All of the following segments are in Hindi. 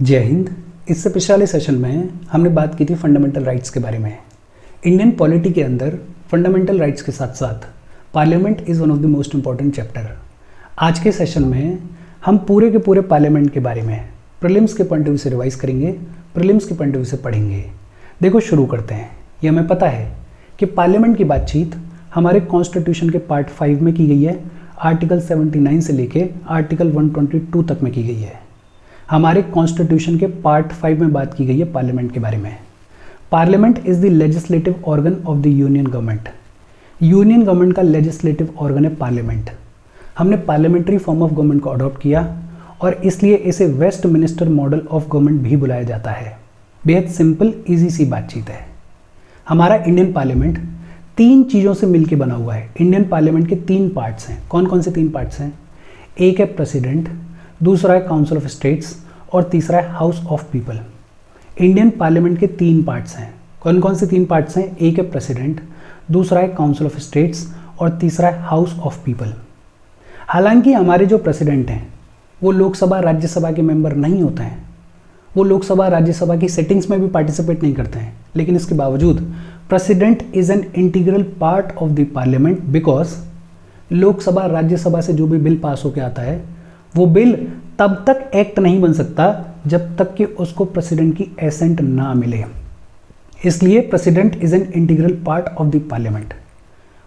जय हिंद। इससे पिछले वाले सेशन में हमने बात की थी फंडामेंटल राइट्स के बारे में। इंडियन पॉलिटी के अंदर फंडामेंटल राइट्स के साथ साथ parliament is one of the most important chapter. आज के सेशन में हम पूरे के पूरे पार्लियामेंट के बारे में प्रीलिम्स के पॉइंट ऑफ व्यू से रिवाइज करेंगे, प्रीलिम्स के पॉइंट ऑफ व्यू से पढ़ेंगे। देखो शुरू करते हैं। ये हमें पता है कि पार्लियामेंट की बातचीत हमारे कॉन्स्टिट्यूशन के पार्ट 5 में की गई है, आर्टिकल 79 से लेके आर्टिकल 122 तक में की गई है। हमारे कॉन्स्टिट्यूशन के पार्ट 5 में बात की गई है पार्लियामेंट के बारे में। Parliament is the legislative organ of the union government. Union government का लेजिस्लेटिव ऑर्गन है पार्लियामेंट। हमने पार्लियामेंट्री फॉर्म ऑफ गवर्नमेंट को अडॉप्ट किया और इसलिए इसे Westminster model of government भी बुलाया जाता है। बेहद सिंपल ईजी सी बातचीत है। हमारा इंडियन पार्लियामेंट 3 चीज़ों से मिलकर बना हुआ है। इंडियन पार्लियामेंट के 3 पार्ट्स हैं। कौन कौन से 3 पार्ट्स हैं? एक है प्रेसिडेंट, दूसरा है काउंसिल ऑफ स्टेट्स और तीसरा है house of people. Indian parliament के 3 पार्ट्स हैं। कौन कौन से 3 पार्ट्स हैं? एक है प्रेसिडेंट, दूसरा है काउंसिल ऑफ स्टेट्स और तीसरा है हाउस ऑफ पीपल। हालांकि हमारे जो प्रेसिडेंट हैं वो लोकसभा राज्यसभा के मेंबर नहीं होते हैं, वो लोकसभा राज्यसभा की सेटिंग्स में भी पार्टिसिपेट नहीं करते हैं, लेकिन इसके बावजूद president is an integral part of the parliament because Lok Sabha Rajya Sabha से जो भी बिल पास होकर आता है वो बिल तब तक एक्ट नहीं बन सकता जब तक कि उसको प्रेसिडेंट की एसेंट ना मिले। इसलिए president is an integral part of the parliament.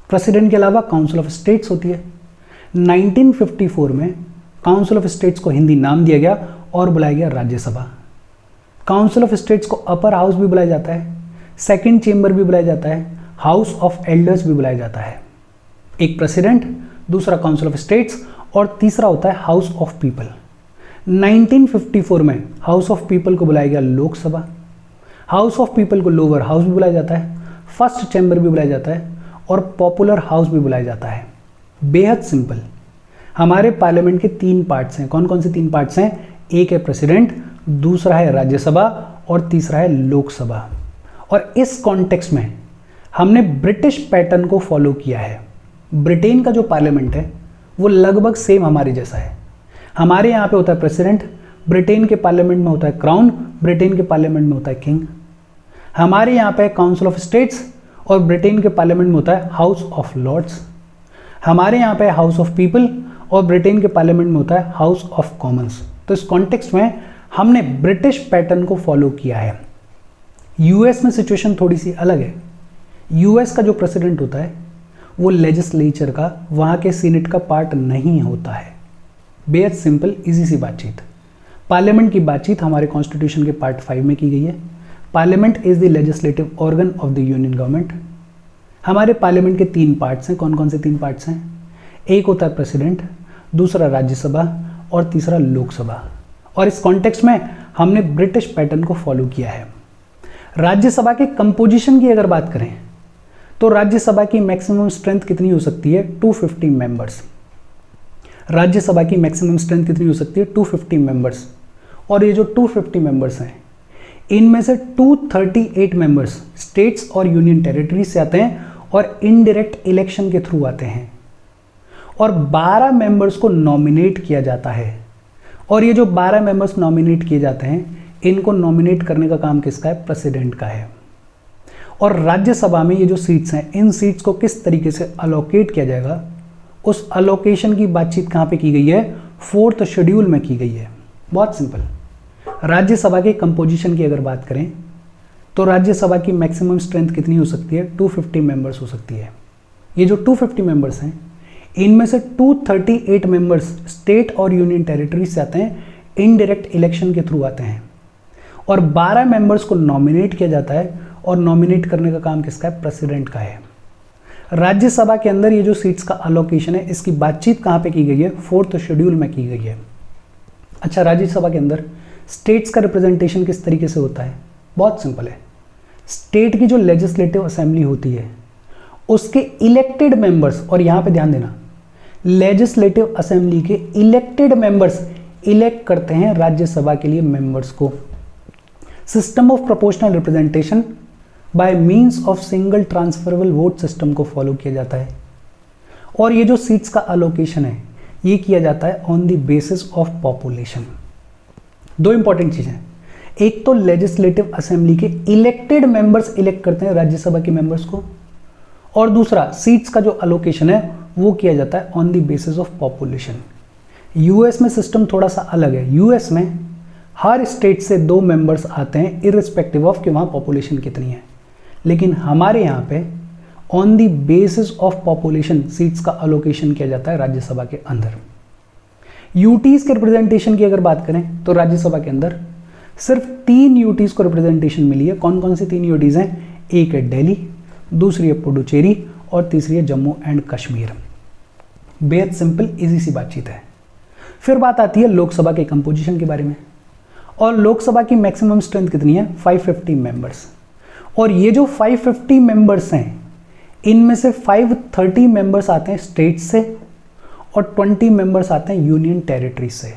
President के अलावा काउंसिल ऑफ स्टेट्स होती है। 1954 में काउंसिल ऑफ स्टेट्स को हिंदी नाम दिया गया और बुलाया गया राज्यसभा। काउंसिल ऑफ स्टेट्स को अपर हाउस भी बुलाया जाता है, सेकंड चेंबर भी बुलाया जाता है, हाउस ऑफ एल्डर्स भी बुलाया जाता है। एक प्रेसिडेंट, दूसरा काउंसिल ऑफ स्टेट्स और तीसरा होता है हाउस ऑफ पीपल। 1954 में हाउस ऑफ पीपल को बुलाया गया लोकसभा। हाउस ऑफ पीपल को लोअर हाउस भी बुलाया जाता है, फर्स्ट चैम्बर भी बुलाया जाता है और पॉपुलर हाउस भी बुलाया जाता है। बेहद सिंपल। हमारे पार्लियामेंट के 3 पार्ट्स हैं। कौन कौन से 3 पार्ट्स हैं? एक है प्रेसिडेंट, दूसरा है राज्यसभा और तीसरा है लोकसभा। और इस कॉन्टेक्स्ट में हमने ब्रिटिश पैटर्न को फॉलो किया है। ब्रिटेन का जो पार्लियामेंट है वो लगभग सेम हमारे जैसा है। हमारे यहाँ पे होता है प्रेसिडेंट, ब्रिटेन के पार्लियामेंट में होता है क्राउन, ब्रिटेन के पार्लियामेंट में होता है किंग। हमारे यहाँ पे काउंसिल ऑफ स्टेट्स और ब्रिटेन के पार्लियामेंट में होता है हाउस ऑफ लॉर्ड्स। हमारे यहाँ पे हाउस ऑफ पीपल और ब्रिटेन के पार्लियामेंट में होता है हाउस ऑफ कॉमन्स। तो इस कॉन्टेक्स्ट में हमने ब्रिटिश पैटर्न को फॉलो किया है। यूएस में सिचुएशन थोड़ी सी अलग है। यूएस का जो प्रेसिडेंट होता है वो लेजिस्लेचर का, वहाँ के सीनेट का पार्ट नहीं होता है। बेहद सिंपल इजी सी बातचीत। पार्लियामेंट की बातचीत हमारे कॉन्स्टिट्यूशन के पार्ट 5 में की गई है। Parliament is the legislative organ of the union government. हमारे पार्लियामेंट के 3 पार्ट्स हैं। कौन कौन से 3 पार्ट्स हैं? एक होता है प्रेसिडेंट, दूसरा राज्यसभा और तीसरा लोकसभा। और इस कॉन्टेक्स्ट में हमने ब्रिटिश पैटर्न को फॉलो किया है। राज्यसभा के कंपोजिशन की अगर बात करें तो राज्यसभा की मैक्सिमम स्ट्रेंथ कितनी हो सकती है? 250 मेंबर्स। राज्यसभा की मैक्सिमम स्ट्रेंथ कितनी हो सकती है? 250 मेंबर्स। और ये जो 250 मेंबर्स हैं इनमें से 238 मेंबर्स स्टेट्स और यूनियन टेरिटरी से आते हैं और इनडायरेक्ट इलेक्शन के थ्रू आते हैं। और 12 मेंबर्स को नॉमिनेट किया जाता है। और ये जो 12 मेंबर्स नॉमिनेट किए जाते हैं इनको नॉमिनेट करने का काम किसका है? प्रेसिडेंट का है। और राज्यसभा में ये जो सीट्स हैं इन सीट्स को किस तरीके से अलोकेट किया जाएगा उस अलोकेशन की बातचीत कहाँ पे की गई है? 4th शेड्यूल में की गई है। बहुत सिंपल। राज्यसभा के कंपोजिशन की अगर बात करें तो राज्यसभा की मैक्सिमम स्ट्रेंथ कितनी हो सकती है? 250 मेंबर्स हो सकती है। ये जो 250 मेंबर्स हैं इनमें से 238 मेंबर्स स्टेट और यूनियन टेरिटरी से आते हैं, इनडायरेक्ट इलेक्शन के थ्रू आते हैं। और 12 मेंबर्स को नॉमिनेट किया जाता है और नॉमिनेट करने का काम किसका है? प्रेसिडेंट का है। राज्यसभा के अंदर ये जो सीट्स का अलोकेशन है इसकी बातचीत कहाँ पे की गई है? 4th शेड्यूल में की गई है। अच्छा, राज्यसभा के अंदर स्टेट्स का रिप्रेजेंटेशन किस तरीके से होता है? बहुत सिंपल है। स्टेट की जो लेजिस्लेटिव असेंबली होती है उसके इलेक्टेड मेंबर्स, और यहाँ पे ध्यान देना, लेजिस्लेटिव असेंबली के इलेक्टेड मेंबर्स इलेक्ट करते हैं राज्यसभा के लिए मेंबर्स को। System of proportional representation by means of single transferable vote system को फॉलो किया जाता है। और ये जो सीट्स का अलोकेशन है ये किया जाता है on the basis of population. दो इंपॉर्टेंट चीज़ें, एक तो लेजिस्लेटिव असेंबली के इलेक्टेड मेंबर्स इलेक्ट करते हैं राज्यसभा के मेंबर्स को, और दूसरा सीट्स का जो अलोकेशन है वो किया जाता है on the basis of population. US में सिस्टम थोड़ा सा अलग है। यूएस में हर स्टेट से 2 मेंबर्स आते हैं इररिस्पेक्टिव ऑफ कि वहाँ पॉपुलेशन कितनी है, लेकिन हमारे यहाँ पे on the basis of population seats का अलोकेशन किया जाता है राज्यसभा के अंदर। यूटीज के रिप्रेजेंटेशन की अगर बात करें तो राज्यसभा के अंदर सिर्फ 3 यूटीज को रिप्रेजेंटेशन मिली है। कौन कौन सी 3 यूटीज हैं? एक है दिल्ली, दूसरी है पुडुचेरी और तीसरी है जम्मू एंड कश्मीर। बेहद सिंपल इजी सी बातचीत है। फिर बात आती है लोकसभा के कंपोजिशन के बारे में, और लोकसभा की मैक्सिमम स्ट्रेंथ कितनी है? 550 मेंबर्स। और ये जो 550 मेंबर्स हैं इनमें से 530 मेंबर्स आते हैं स्टेट से और 20 मेंबर्स आते हैं यूनियन टेरिटरी से।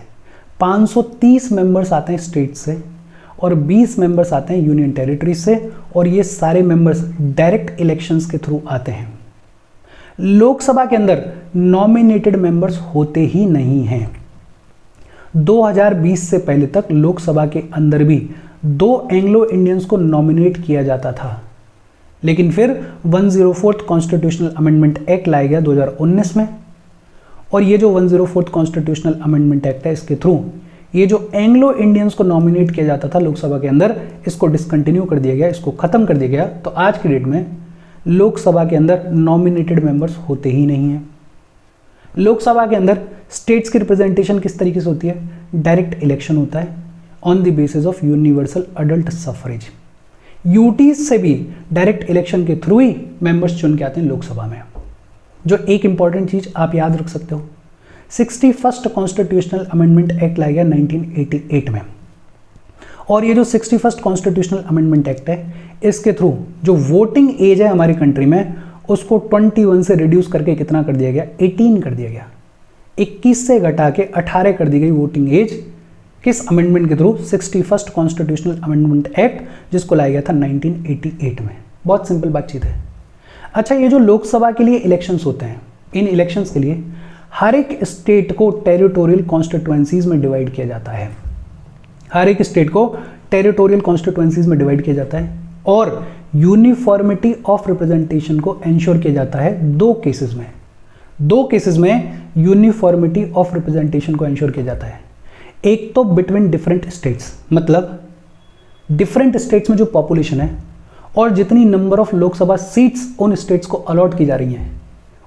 530 मेंबर्स आते हैं स्टेट से और 20 मेंबर्स आते हैं यूनियन टेरिटरी से, और ये सारे मेंबर्स डायरेक्ट इलेक्शंस के थ्रू आते हैं। लोकसभा के अंदर नॉमिनेटेड मेंबर्स होते ही नहीं हैं। 2020 से पहले तक लोकसभा के अंदर भी 2 एंग्लो इंडियंस को नॉमिनेट किया जाता था, लेकिन फिर 104th कॉन्स्टिट्यूशनल अमेंडमेंट एक्ट लाया गया 2019 में, और ये जो 104th कॉन्स्टिट्यूशनल अमेंडमेंट एक्ट है इसके थ्रू ये जो एंग्लो इंडियंस को नॉमिनेट किया जाता था लोकसभा के अंदर, इसको डिसकंटिन्यू कर दिया गया, इसको खत्म कर दिया गया। तो आज की डेट में लोकसभा के अंदर नॉमिनेटेड मेंबर्स होते ही नहीं हैं। लोकसभा के अंदर स्टेट्स की रिप्रेजेंटेशन किस तरीके से होती है? डायरेक्ट इलेक्शन होता है on the basis of universal adult suffrage. UTs से भी डायरेक्ट इलेक्शन के थ्रू ही मेंबर्स चुन के आते हैं लोकसभा में। जो एक इंपॉर्टेंट चीज आप याद रख सकते हो, 61st कॉन्स्टिट्यूशनल अमेंडमेंट एक्ट लाया गया 1988 में, और ये जो 61st कॉन्स्टिट्यूशनल अमेंडमेंट एक्ट है इसके थ्रू जो वोटिंग एज है हमारी कंट्री में उसको 21 से रिड्यूस करके कितना कर दिया गया? 18 कर दिया गया। 21 से घटा के 18 कर दी गई वोटिंग एज। किस अमेंडमेंट के through? 61st constitutional amendment act, जिसको लाया गया था 1988 में। बहुत सिंपल बातचीत है। अच्छा, ये जो लोकसभा के लिए इलेक्शंस होते हैं, इन इलेक्शंस के लिए हर एक स्टेट को टेरिटोरियल कॉन्स्टिट्यूएंसीज में डिवाइड किया जाता है। हर एक स्टेट को टेरिटोरियल कॉन्स्टिट्यूएंसीज में डिवाइड किया जाता है और यूनिफॉर्मिटी ऑफ रिप्रेजेंटेशन को एंश्योर किया जाता है 2 केसेस में। 2 केसेस में यूनिफॉर्मिटी ऑफ रिप्रेजेंटेशन को एंश्योर किया जाता है। एक तो बिटवीन डिफरेंट स्टेट्स, मतलब डिफरेंट स्टेट्स में जो पॉपुलेशन है और जितनी नंबर ऑफ लोकसभा सीट्स उन स्टेट्स को अलॉट की जा रही हैं,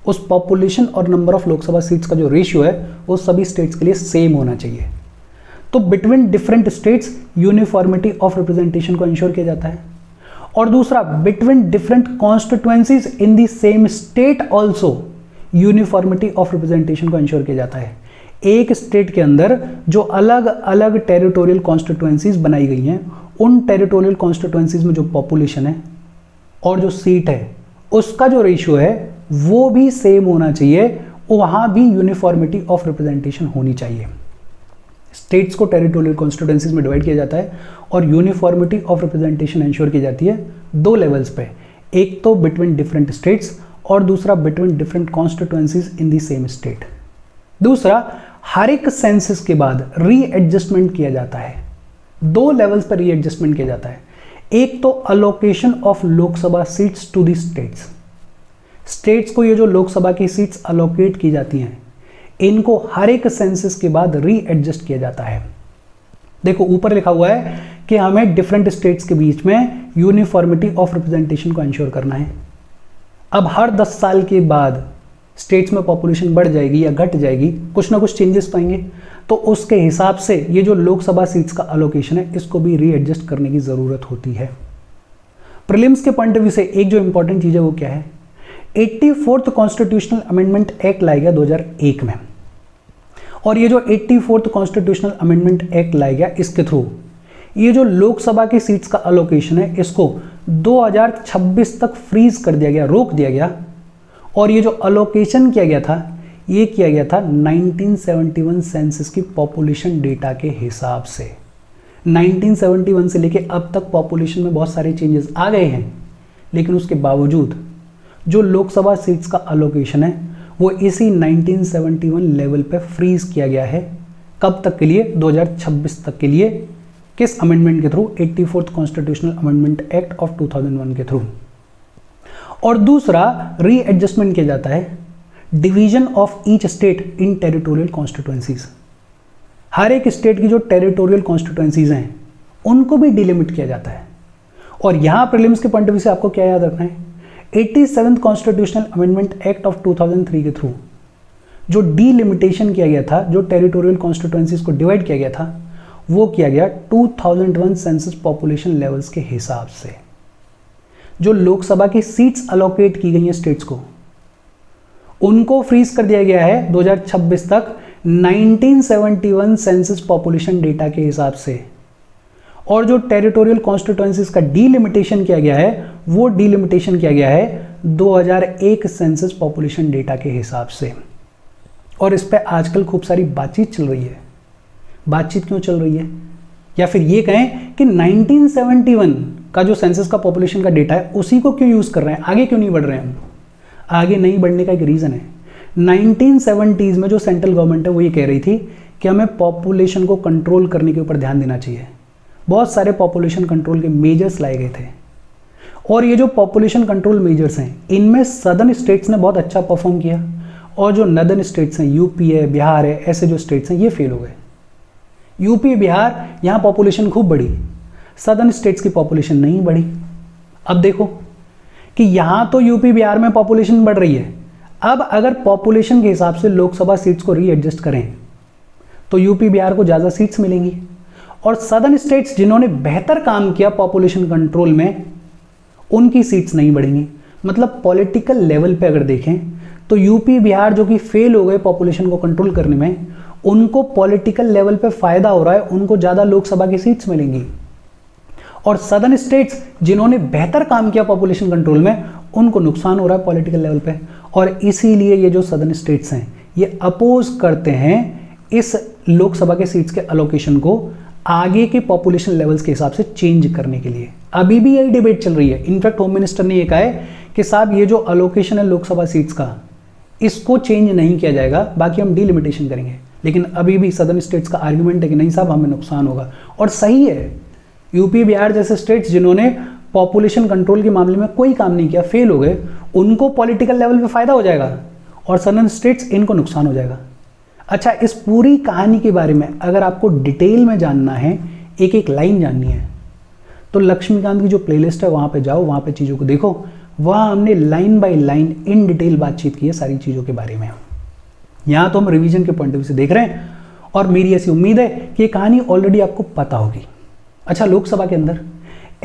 उस पॉपुलेशन और नंबर ऑफ लोकसभा सीट्स का जो रेशियो है वो सभी स्टेट्स के लिए सेम होना चाहिए। तो between different states uniformity of representation को इंश्योर किया जाता है। और दूसरा, between different constituencies in the same state also uniformity of representation को इंश्योर किया जाता है। एक स्टेट के अंदर जो अलग अलग टेरिटोरियल कॉन्स्टिट्यूएंसीज बनाई गई हैं, उन टेरिटोरियल कॉन्स्टिट्यूएंसीज में जो पॉपुलेशन है और जो सीट है उसका जो रेशियो है वो भी सेम होना चाहिए, वहां भी यूनिफॉर्मिटी ऑफ रिप्रेजेंटेशन होनी चाहिए। स्टेट्स को टेरिटोरियल कॉन्स्टिट्यूएंसीज में डिवाइड किया जाता है और यूनिफॉर्मिटी ऑफ रिप्रेजेंटेशन इंश्योर की जाती है 2 लेवल्स पे, एक तो बिटवीन डिफरेंट स्टेट्स और दूसरा between different constituencies in the same state. दूसरा, हर एक सेंसस के बाद रीएडजस्टमेंट किया जाता है। 2 लेवल्स पर रीएडजस्टमेंट किया जाता है। एक तो allocation of Lok Sabha seats to the states. States को ये जो लोकसभा की सीट्स अलोकेट की जाती हैं इनको हर एक सेंसस के बाद रीएडजस्ट किया जाता है। देखो ऊपर लिखा हुआ है कि हमें डिफरेंट स्टेट्स के बीच में यूनिफॉर्मिटी ऑफ रिप्रेजेंटेशन को इंश्योर करना है। अब हर 10 साल के बाद स्टेट्स में पॉपुलेशन बढ़ जाएगी या घट जाएगी, कुछ ना कुछ चेंजेस पाएंगे, तो उसके हिसाब से ये जो लोकसभा सीट्स का अलोकेशन है इसको भी रीएडजस्ट करने की जरूरत होती है। प्रीलिम्स के पॉइंट ऑफ व्यू से एक जो इंपॉर्टेंट चीज है वो क्या है? 84th कॉन्स्टिट्यूशनल अमेंडमेंट एक्ट लाया गया 2001 में, और ये जो 84th कॉन्स्टिट्यूशनल अमेंडमेंट एक्ट लाया गया इसके थ्रू ये जो लोकसभा की सीट्स का अलोकेशन है इसको 2026 तक फ्रीज कर दिया गया, रोक दिया गया। और ये जो अलोकेशन किया गया था ये किया गया था 1971 सेंसस की पॉपुलेशन डेटा के हिसाब से। 1971 से लेके अब तक पॉपुलेशन में बहुत सारे चेंजेस आ गए हैं, लेकिन उसके बावजूद जो लोकसभा सीट्स का अलोकेशन है वो इसी 1971 लेवल पे फ्रीज किया गया है। कब तक के लिए? 2026 तक के लिए। किस अमेंडमेंट के through? 84th constitutional amendment act of 2001 के थ्रू। और दूसरा रीएडजस्टमेंट किया जाता है division of each state in territorial constituencies. हर एक स्टेट की जो टेरिटोरियल कॉन्स्टिट्यूएंसीज हैं उनको भी डिलिमिट किया जाता है। और यहां प्रीलिम्स के पॉइंट ऑफ व्यू से आपको क्या याद रखना है? 87th constitutional amendment act of 2003 के थ्रू जो डीलिमिटेशन किया गया था, जो टेरिटोरियल कॉन्स्टिट्यूएंसीज को डिवाइड किया गया था, वो किया गया 2001 सेंसस पॉपुलेशन लेवल्स के हिसाब से। जो लोकसभा की सीट्स अलोकेट की गई हैं स्टेट्स को, उनको फ्रीज कर दिया गया है 2026 तक 1971 सेंसस पॉपुलेशन डेटा के हिसाब से। और जो टेरिटोरियल कॉन्स्टिट्यूएंसीज का डीलिमिटेशन किया गया है, वो डीलिमिटेशन किया गया है 2001 सेंसस पॉपुलेशन डेटा के हिसाब से। और इस पे आजकल खूब सारी बातचीत चल रही है। बातचीत क्यों चल रही है? या फिर ये कहें कि 1971 का जो सेंसस का पॉपुलेशन का डेटा है उसी को क्यों यूज कर रहे हैं, आगे क्यों नहीं बढ़ रहे हैं हम? आगे नहीं बढ़ने का एक रीजन है। 1970s में जो सेंट्रल गवर्नमेंट है वो ये कह रही थी कि हमें पॉपुलेशन को कंट्रोल करने के ऊपर ध्यान देना चाहिए। बहुत सारे पॉपुलेशन कंट्रोल के मेजर्स लाए गए थे। और ये जो पॉपुलेशन कंट्रोल मेजर्स हैं, इनमें सदर्न स्टेट्स ने बहुत अच्छा परफॉर्म किया, और जो नदर्न स्टेट्स हैं, यूपी है, बिहार है, ऐसे जो स्टेट्स हैं, ये फेल हो गए। यूपी, बिहार, यहाँ पॉपुलेशन खूब बढ़ी, सदर्न स्टेट्स की पॉपुलेशन नहीं बढ़ी। अब देखो कि यहाँ तो यूपी, बिहार में पॉपुलेशन बढ़ रही है। अब अगर पॉपुलेशन के हिसाब से लोकसभा सीट्स को रीएडजस्ट करें तो यूपी, बिहार को ज़्यादा सीट्स मिलेंगी, और सदर्न स्टेट्स जिन्होंने बेहतर काम किया पॉपुलेशन कंट्रोल में, उनकी सीट्स नहीं बढ़ेंगी। मतलब पॉलिटिकल लेवल पे अगर देखें तो यूपी, बिहार जो कि फेल हो गए पॉपुलेशन को कंट्रोल करने में, उनको पॉलिटिकल लेवल पे फायदा हो रहा है, उनको ज़्यादा लोकसभा की सीट्स मिलेंगी। और सदर्न स्टेट्स जिन्होंने बेहतर काम किया पॉपुलेशन कंट्रोल में, उनको नुकसान हो रहा है पॉलिटिकल लेवल पे। और इसीलिए ये जो सदर्न स्टेट्स हैं ये अपोज करते हैं इस लोकसभा के सीट्स के अलोकेशन को आगे के पॉपुलेशन लेवल्स के हिसाब से चेंज करने के लिए। अभी भी यही डिबेट चल रही है। इनफैक्ट होम मिनिस्टर ने ये कहा है कि साहब ये जो अलोकेशन है लोकसभा सीट्स का, इसको चेंज नहीं किया जाएगा, बाकी हम डीलिमिटेशन करेंगे। लेकिन अभी भी सदर्न स्टेट्स का आर्ग्यूमेंट है कि नहीं साहब हमें नुकसान होगा। और सही है, यूपी, बिहार जैसे स्टेट्स जिन्होंने पॉपुलेशन कंट्रोल के मामले में कोई काम नहीं किया, फेल हो गए, उनको पॉलिटिकल लेवल पे फायदा हो जाएगा, और सदर्न स्टेट्स इनको नुकसान हो जाएगा। अच्छा, इस पूरी कहानी के बारे में अगर आपको डिटेल में जानना है, एक एक लाइन जाननी है, तो लक्ष्मीकांत की जो प्लेलिस्ट है वहाँ पे जाओ, वहाँ पे चीज़ों को देखो। वहाँ हमने line by line in detail बातचीत की है सारी चीज़ों के बारे में। यहाँ तो हम रिवीजन के पॉइंट ऑफ व्यू से देख रहे हैं, और मेरी ऐसी उम्मीद है कि ये कहानी ऑलरेडी आपको पता होगी। अच्छा, लोकसभा के अंदर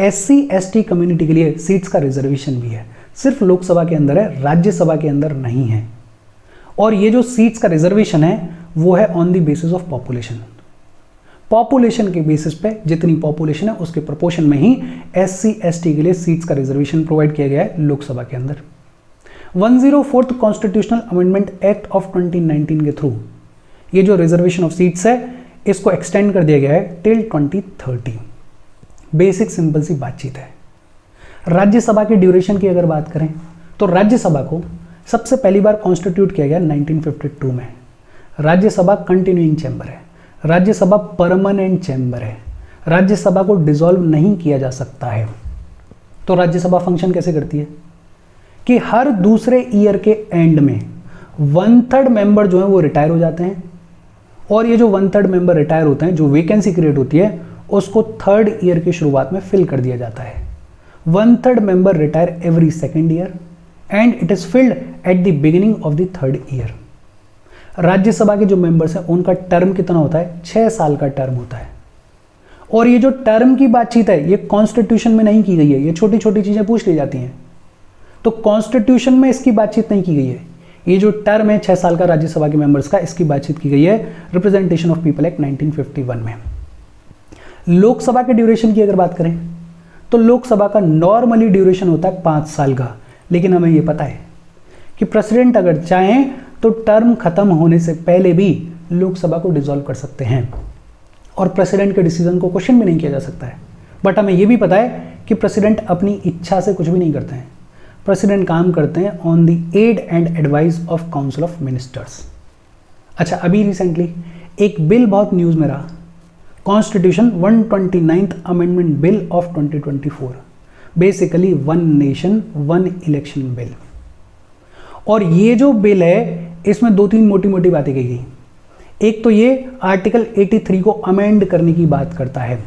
SC/ST कम्युनिटी के लिए सीट्स का रिजर्वेशन भी है। सिर्फ लोकसभा के अंदर है, राज्यसभा के अंदर नहीं है। और ये जो सीट्स का रिजर्वेशन है वो है on the basis of population. Population के बेसिस पे जितनी पॉपुलेशन है उसके प्रोपोर्शन में ही SC/ST के लिए सीट्स का रिजर्वेशन प्रोवाइड किया गया है लोकसभा के अंदर। 104th constitutional amendment act of 2019 के थ्रू ये जो रिजर्वेशन ऑफ सीट्स है इसको एक्सटेंड कर दिया गया है टिल 2030। बेसिक सिंपल सी बातचीत है। राज्यसभा की ड्यूरेशन की अगर बात करें तो राज्यसभा को सबसे पहली बार कॉन्स्टिट्यूट किया गया 1952 में। राज्यसभा कंटिन्यूइंग चैम्बर है, राज्यसभा परमानेंट चैम्बर है, राज्यसभा को डिसॉल्व नहीं किया जा सकता है। तो राज्यसभा फंक्शन कैसे करती है कि हर दूसरे ईयर के एंड में 1/3 मेंबर जो है वो रिटायर हो जाते हैं, और ये जो 1/3 मेंबर रिटायर होते हैं, जो वैकेंसी क्रिएट होती है उसको 3rd ईयर की शुरुआत में फिल कर दिया जाता है। 1/3 member retire every 2nd year and it is filled at the beginning of the 3rd year. Rajya Sabha के जो मेंबर्स हैं उनका टर्म कितना होता है? 6 साल का टर्म होता है। और ये जो टर्म की बातचीत है ये कॉन्स्टिट्यूशन में नहीं की गई है, ये छोटी छोटी चीजें पूछ ली जाती हैं, तो कॉन्स्टिट्यूशन में इसकी बातचीत नहीं की गई है। ये जो टर्म है 6 साल का राज्यसभा के मेंबर्स का, इसकी बातचीत की गई है रिप्रेजेंटेशन ऑफ पीपल एक्ट 1951 में। लोकसभा के ड्यूरेशन की अगर बात करें तो लोकसभा का नॉर्मली ड्यूरेशन होता है 5 साल का, लेकिन हमें ये पता है कि प्रेसिडेंट अगर चाहें तो टर्म खत्म होने से पहले भी लोकसभा को डिसॉल्व कर सकते हैं, और प्रेसिडेंट के डिसीजन को क्वेश्चन भी नहीं किया जा सकता है। बट हमें ये भी पता है कि प्रेसिडेंट अपनी इच्छा से कुछ भी नहीं करते हैं। प्रेसिडेंट काम करते हैं on the aid and advice of council of ministers. अच्छा, अभी रिसेंटली एक बिल बहुत न्यूज़ में रहा, constitution 129th amendment bill of 2024, basically one nation one election bill. और ये जो बिल है इसमें 2-3 मोटी मोटी बातें कही गई। एक तो ये आर्टिकल 83 को अमेंड करने की बात करता है,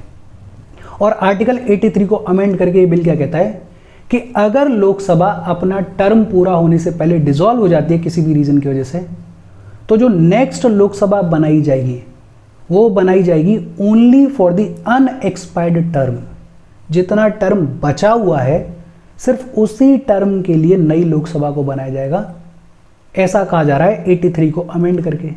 और आर्टिकल 83 को अमेंड करके ये बिल क्या कहता है कि अगर लोकसभा अपना टर्म पूरा होने से पहले डिसॉल्व हो जाती है किसी भी रीजन की वजह से, तो जो नेक्स्ट लोकसभा बनाई जाएगी वो बनाई जाएगी only for the unexpired term. जितना टर्म बचा हुआ है सिर्फ उसी टर्म के लिए नई लोकसभा को बनाया जाएगा, ऐसा कहा जा रहा है 83 को अमेंड करके।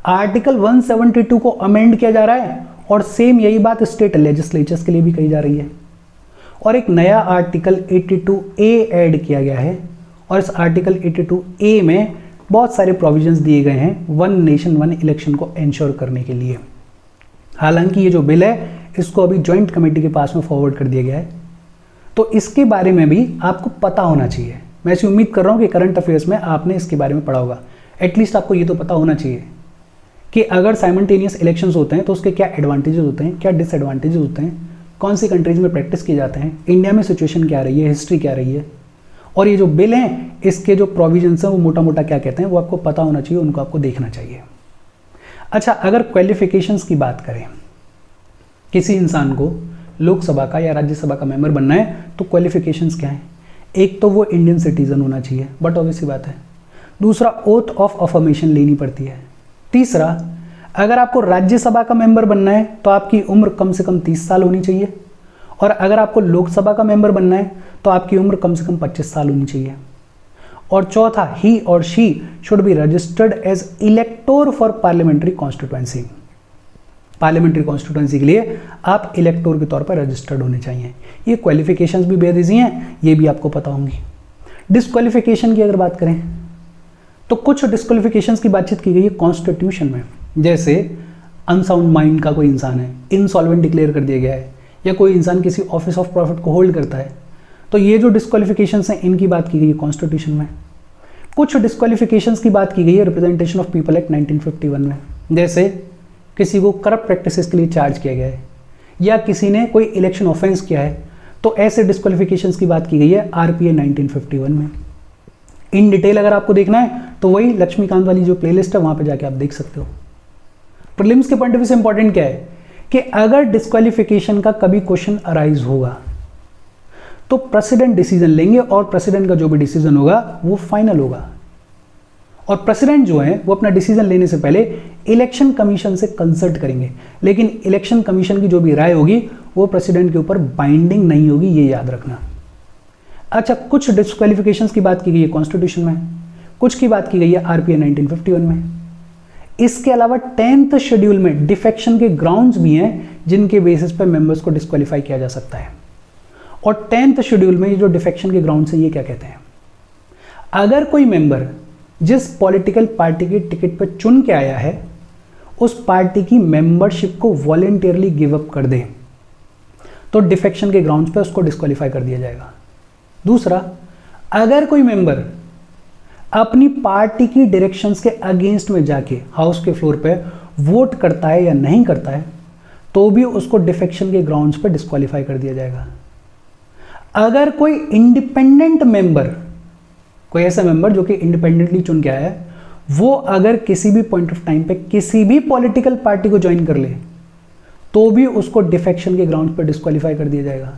आर्टिकल 172 को अमेंड किया जा रहा है, और सेम यही बात स्टेट लेजिस्लेचर्स के लिए भी कही जा रही है। और एक नया आर्टिकल 82A ऐड किया गया है, और इस आर्टिकल 82A में बहुत सारे प्रोविजंस दिए गए हैं वन नेशन वन इलेक्शन को इंश्योर करने के लिए। हालांकि ये जो बिल है इसको अभी जॉइंट कमेटी के पास में फॉरवर्ड कर दिया गया है, तो इसके बारे में भी आपको पता होना चाहिए। मैं ऐसी उम्मीद कर रहा हूँ कि करंट अफेयर्स में आपने इसके बारे में पढ़ा होगा। एटलीस्ट आपको ये तो पता होना चाहिए कि अगर साइमल्टेनियस इलेक्शंस होते हैं तो उसके क्या एडवांटेजेस होते हैं, क्या डिसएडवांटेजेस होते हैं, कौन सी कंट्रीज में प्रैक्टिस किए जाते हैं, इंडिया में सिचुएशन क्या रही है, हिस्ट्री क्या रही है, और ये जो बिल हैं इसके जो प्रोविजंस हैं वो मोटा मोटा क्या कहते हैं वो आपको पता होना चाहिए, उनको आपको देखना चाहिए। अच्छा, अगर क्वालिफिकेशंस की बात करें, किसी इंसान को लोकसभा का या राज्यसभा का मेंबर बनना है तो क्वालिफिकेशंस क्या है? एक तो वो इंडियन सिटीजन होना चाहिए, बट ऑब्वियस सी बात है। दूसरा, ओथ ऑफ अफर्मेशन लेनी पड़ती है। तीसरा, अगर आपको राज्यसभा का मेंबर बनना है तो आपकी उम्र कम से कम 30 साल होनी चाहिए, और अगर आपको लोकसभा का मेंबर बनना है तो आपकी उम्र कम से कम 25 साल होनी चाहिए। और चौथा, ही और she should be registered as elector for parliamentary constituency. Parliamentary constituency के लिए आप इलेक्टोर के तौर पर रजिस्टर्ड होने चाहिए। ये क्वालिफिकेशंस भी बेहद ईजी हैं, ये भी आपको पता होंगी। डिस्क्वालिफिकेशन की अगर बात करें तो कुछ डिस्क्वालिफिकेशंस की बातचीत की गई है कॉन्स्टिट्यूशन में, जैसे अनसाउंड माइंड का कोई इंसान है, इनसॉल्वेंट डिक्लेयर कर दिया गया है, या कोई इंसान किसी ऑफिस ऑफ प्रॉफिट को होल्ड करता है, तो ये जो डिस्क्वालिफिकेशंस हैं इनकी बात की गई है कॉन्स्टिट्यूशन में। कुछ डिस्क्वालिफिकेशंस की बात की गई है रिप्रेजेंटेशन ऑफ पीपल एक्ट 1951 में, जैसे किसी को करप्ट प्रैक्टिसेस के लिए चार्ज किया गया है, या किसी ने कोई इलेक्शन ऑफेंस किया है, तो ऐसे डिस्क्वालिफिकेशंस की बात की गई है आरपीए 1951 में। इन डिटेल अगर आपको देखना है तो वही लक्ष्मीकांत वाली जो प्लेलिस्ट है वहां पे जाके आप देख सकते हो। प्रीलिम्स के पॉइंट ऑफ व्यू से इंपॉर्टेंट क्या है कि अगर डिस्क्वालिफिकेशन का कभी क्वेश्चन अराइज होगा तो प्रेसिडेंट डिसीजन लेंगे, और प्रेसिडेंट का जो भी डिसीजन होगा वो फाइनल होगा। और प्रेसिडेंट जो है वो अपना डिसीजन लेने से पहले इलेक्शन कमीशन से कंसल्ट करेंगे, लेकिन इलेक्शन कमीशन की जो भी राय होगी वो प्रेसिडेंट के ऊपर बाइंडिंग नहीं होगी, ये याद रखना। अच्छा, कुछ डिस्क्वालिफिकेशंस की बात की गई है कॉन्स्टिट्यूशन में, कुछ की बात की गई है आरपीए 1951 में। इसके अलावा 10th शेड्यूल में डिफेक्शन के ग्राउंड्स भी हैं जिनके बेसिस पर मेंबर्स को डिस्क्वालीफाई किया जा सकता है। और 10th शेड्यूल में ये जो डिफेक्शन के ग्राउंड्स है ये क्या कहते हैं? अगर कोई मेंबर जिस पॉलिटिकल पार्टी के टिकट पर चुन के आया है उस पार्टी की मेंबरशिप को वॉलेंटियरली गिव अप कर दे तो डिफेक्शन के ग्राउंड्स पे उसको डिस्क्वालीफाई कर दिया जाएगा। दूसरा, अगर कोई मेंबर अपनी पार्टी की डायरेक्शंस के अगेंस्ट में जाके हाउस के फ्लोर पे वोट करता है या नहीं करता है तो भी उसको डिफेक्शन के ग्राउंड्स पे डिस्क्वालीफाई कर दिया जाएगा। अगर कोई इंडिपेंडेंट मेंबर, कोई ऐसा मेंबर जो कि इंडिपेंडेंटली चुन के आया है, वो अगर किसी भी पॉइंट ऑफ टाइम पे किसी भी पॉलिटिकल पार्टी को ज्वाइन कर ले तो भी उसको डिफेक्शन के ग्राउंड पर डिस्क्वालीफाई कर दिया जाएगा।